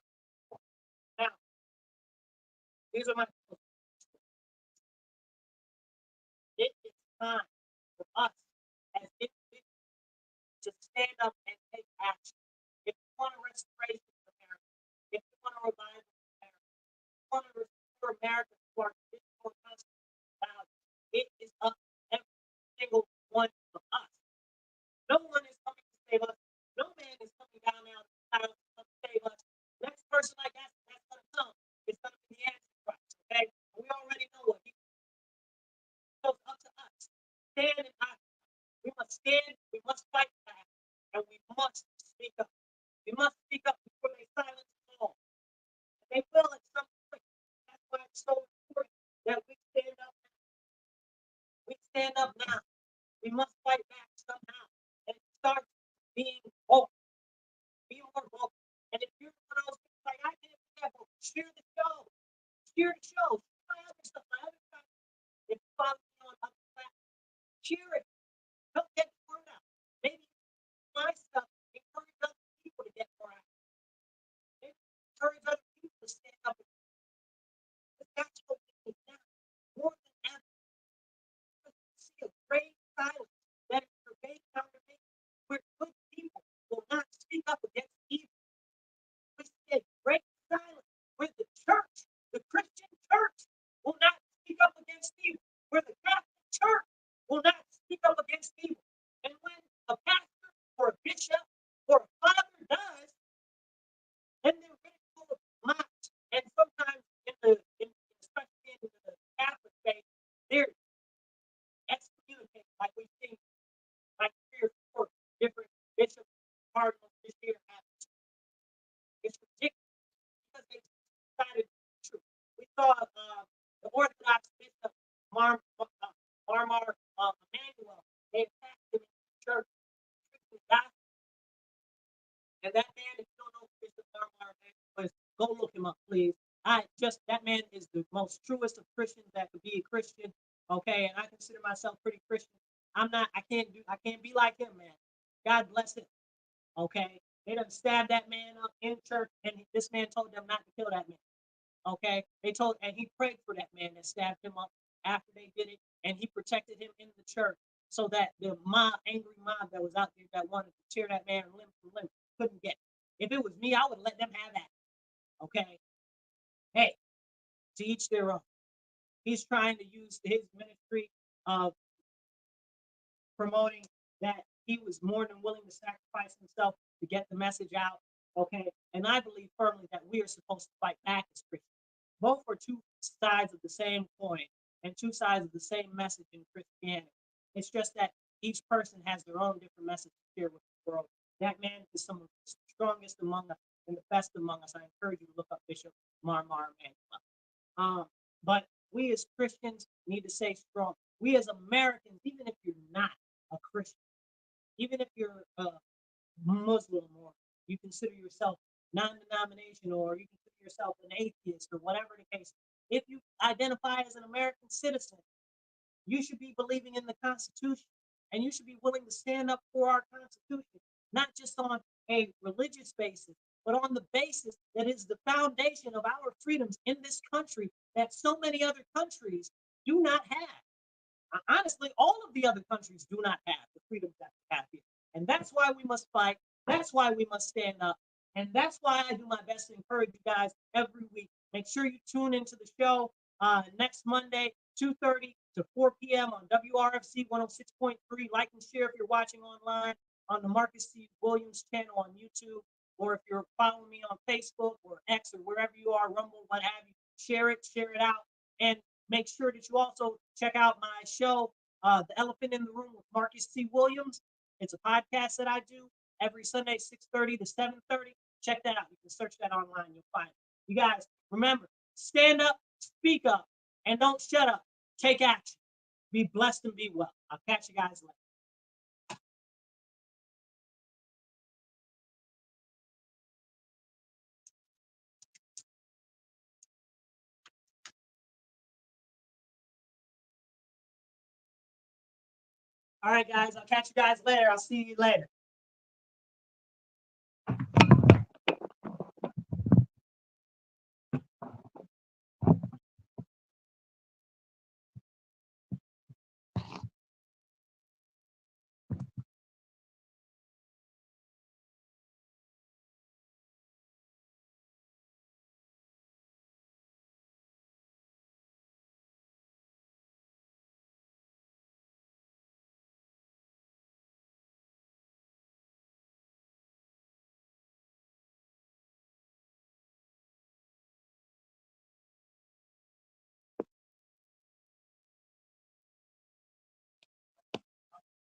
Now, these are my tools. It is time for us as individuals to stand up and take action. If you want a restoration of America, if you want a revival of America, if you want to restore America to our traditional constitutional values, it is up to every single one of us. No one is coming to save us. No man is coming down now to save us. Next person like that's going to come is going to be the Antichrist. Okay, we already know what he. So it's up to us. Stand and act. We must stand. We must fight back, and we must speak up. We must speak up before they silence us all. And they will at some point. That's why it's so important that we stand up now. We stand up now. We must fight back somehow. And it starts being vocal. Be more vocal. And if you're one of those people like I did, share the show. Share the show. Share my other stuff. My other stuff. If you follow me on other platforms, share it. Help get the word out. Maybe my stuff encourage other people to get more out. Maybe encourage other people to stand up. But that's what we need now. More than ever. See a great silence that is pervading our nation, where good people will not speak up against evil. We see a great silence where the church, the Christian church, will not speak up against evil, where the Catholic church will not speak up against evil. And when a pastor or a bishop or a father does, then they're ridiculed, mocked, and sometimes especially in the Catholic faith, they're excommunicated, like we've seen like 3 or 4 different bishops, cardinals this year happen. It's ridiculous because they decided the truth. We saw the Orthodox bishop Marmar Emmanuel. They attacked him in the church, preaching the gospel. And that man, if you don't know who Bishop Marmar Emmanuel is, go look him up, please. That man is the most truest of Christians that could be a Christian. Okay, and I consider myself pretty Christian. I can't be like him, man. God bless him. Okay, they done stabbed that man up in church, and this man told them not to kill that man. Okay, and he prayed for that man that stabbed him up after they did it, and he protected him in the church so that the angry mob that was out there that wanted to tear that man limb from limb couldn't get it. If it was me, I would let them have that. Okay, hey, to each their own. He's trying to use his ministry of promoting that he was more than willing to sacrifice himself to get the message out. Okay, and I believe firmly that we are supposed to fight back as Christians. Both are two sides of the same coin and two sides of the same message in Christianity. It's just that each person has their own different message to share with the world. That man is some of the strongest among us and the best among us. I encourage you to look up Bishop Marmar Emanuel. But we as Christians need to stay strong. We as Americans, even if you're not a Christian, even if you're a Muslim or you consider yourself non-denominational or you consider yourself an atheist or whatever the case, if you identify as an American citizen, you should be believing in the Constitution and you should be willing to stand up for our Constitution, not just on a religious basis, but on the basis that is the foundation of our freedoms in this country that so many other countries do not have. Honestly, all of the other countries do not have the freedoms that we have here. And that's why we must fight. That's why we must stand up. And that's why I do my best to encourage you guys every week. Make sure you tune into the show next Monday, 2:30 to 4 p.m. on WRFZ 106.3. Like and share if you're watching online on the Marcus C. Williams channel on YouTube, or if you're following me on Facebook or X or wherever you are, Rumble, what have you, share it out. And make sure that you also check out my show, The Elephant in the Room with Marcus C. Williams. It's a podcast that I do every Sunday, 6:30 to 7:30. Check that out. You can search that online. You'll find it. You guys, remember, stand up, speak up, and don't shut up. Take action. Be blessed and be well. I'll catch you guys later. All right, guys. I'll catch you guys later. I'll see you later.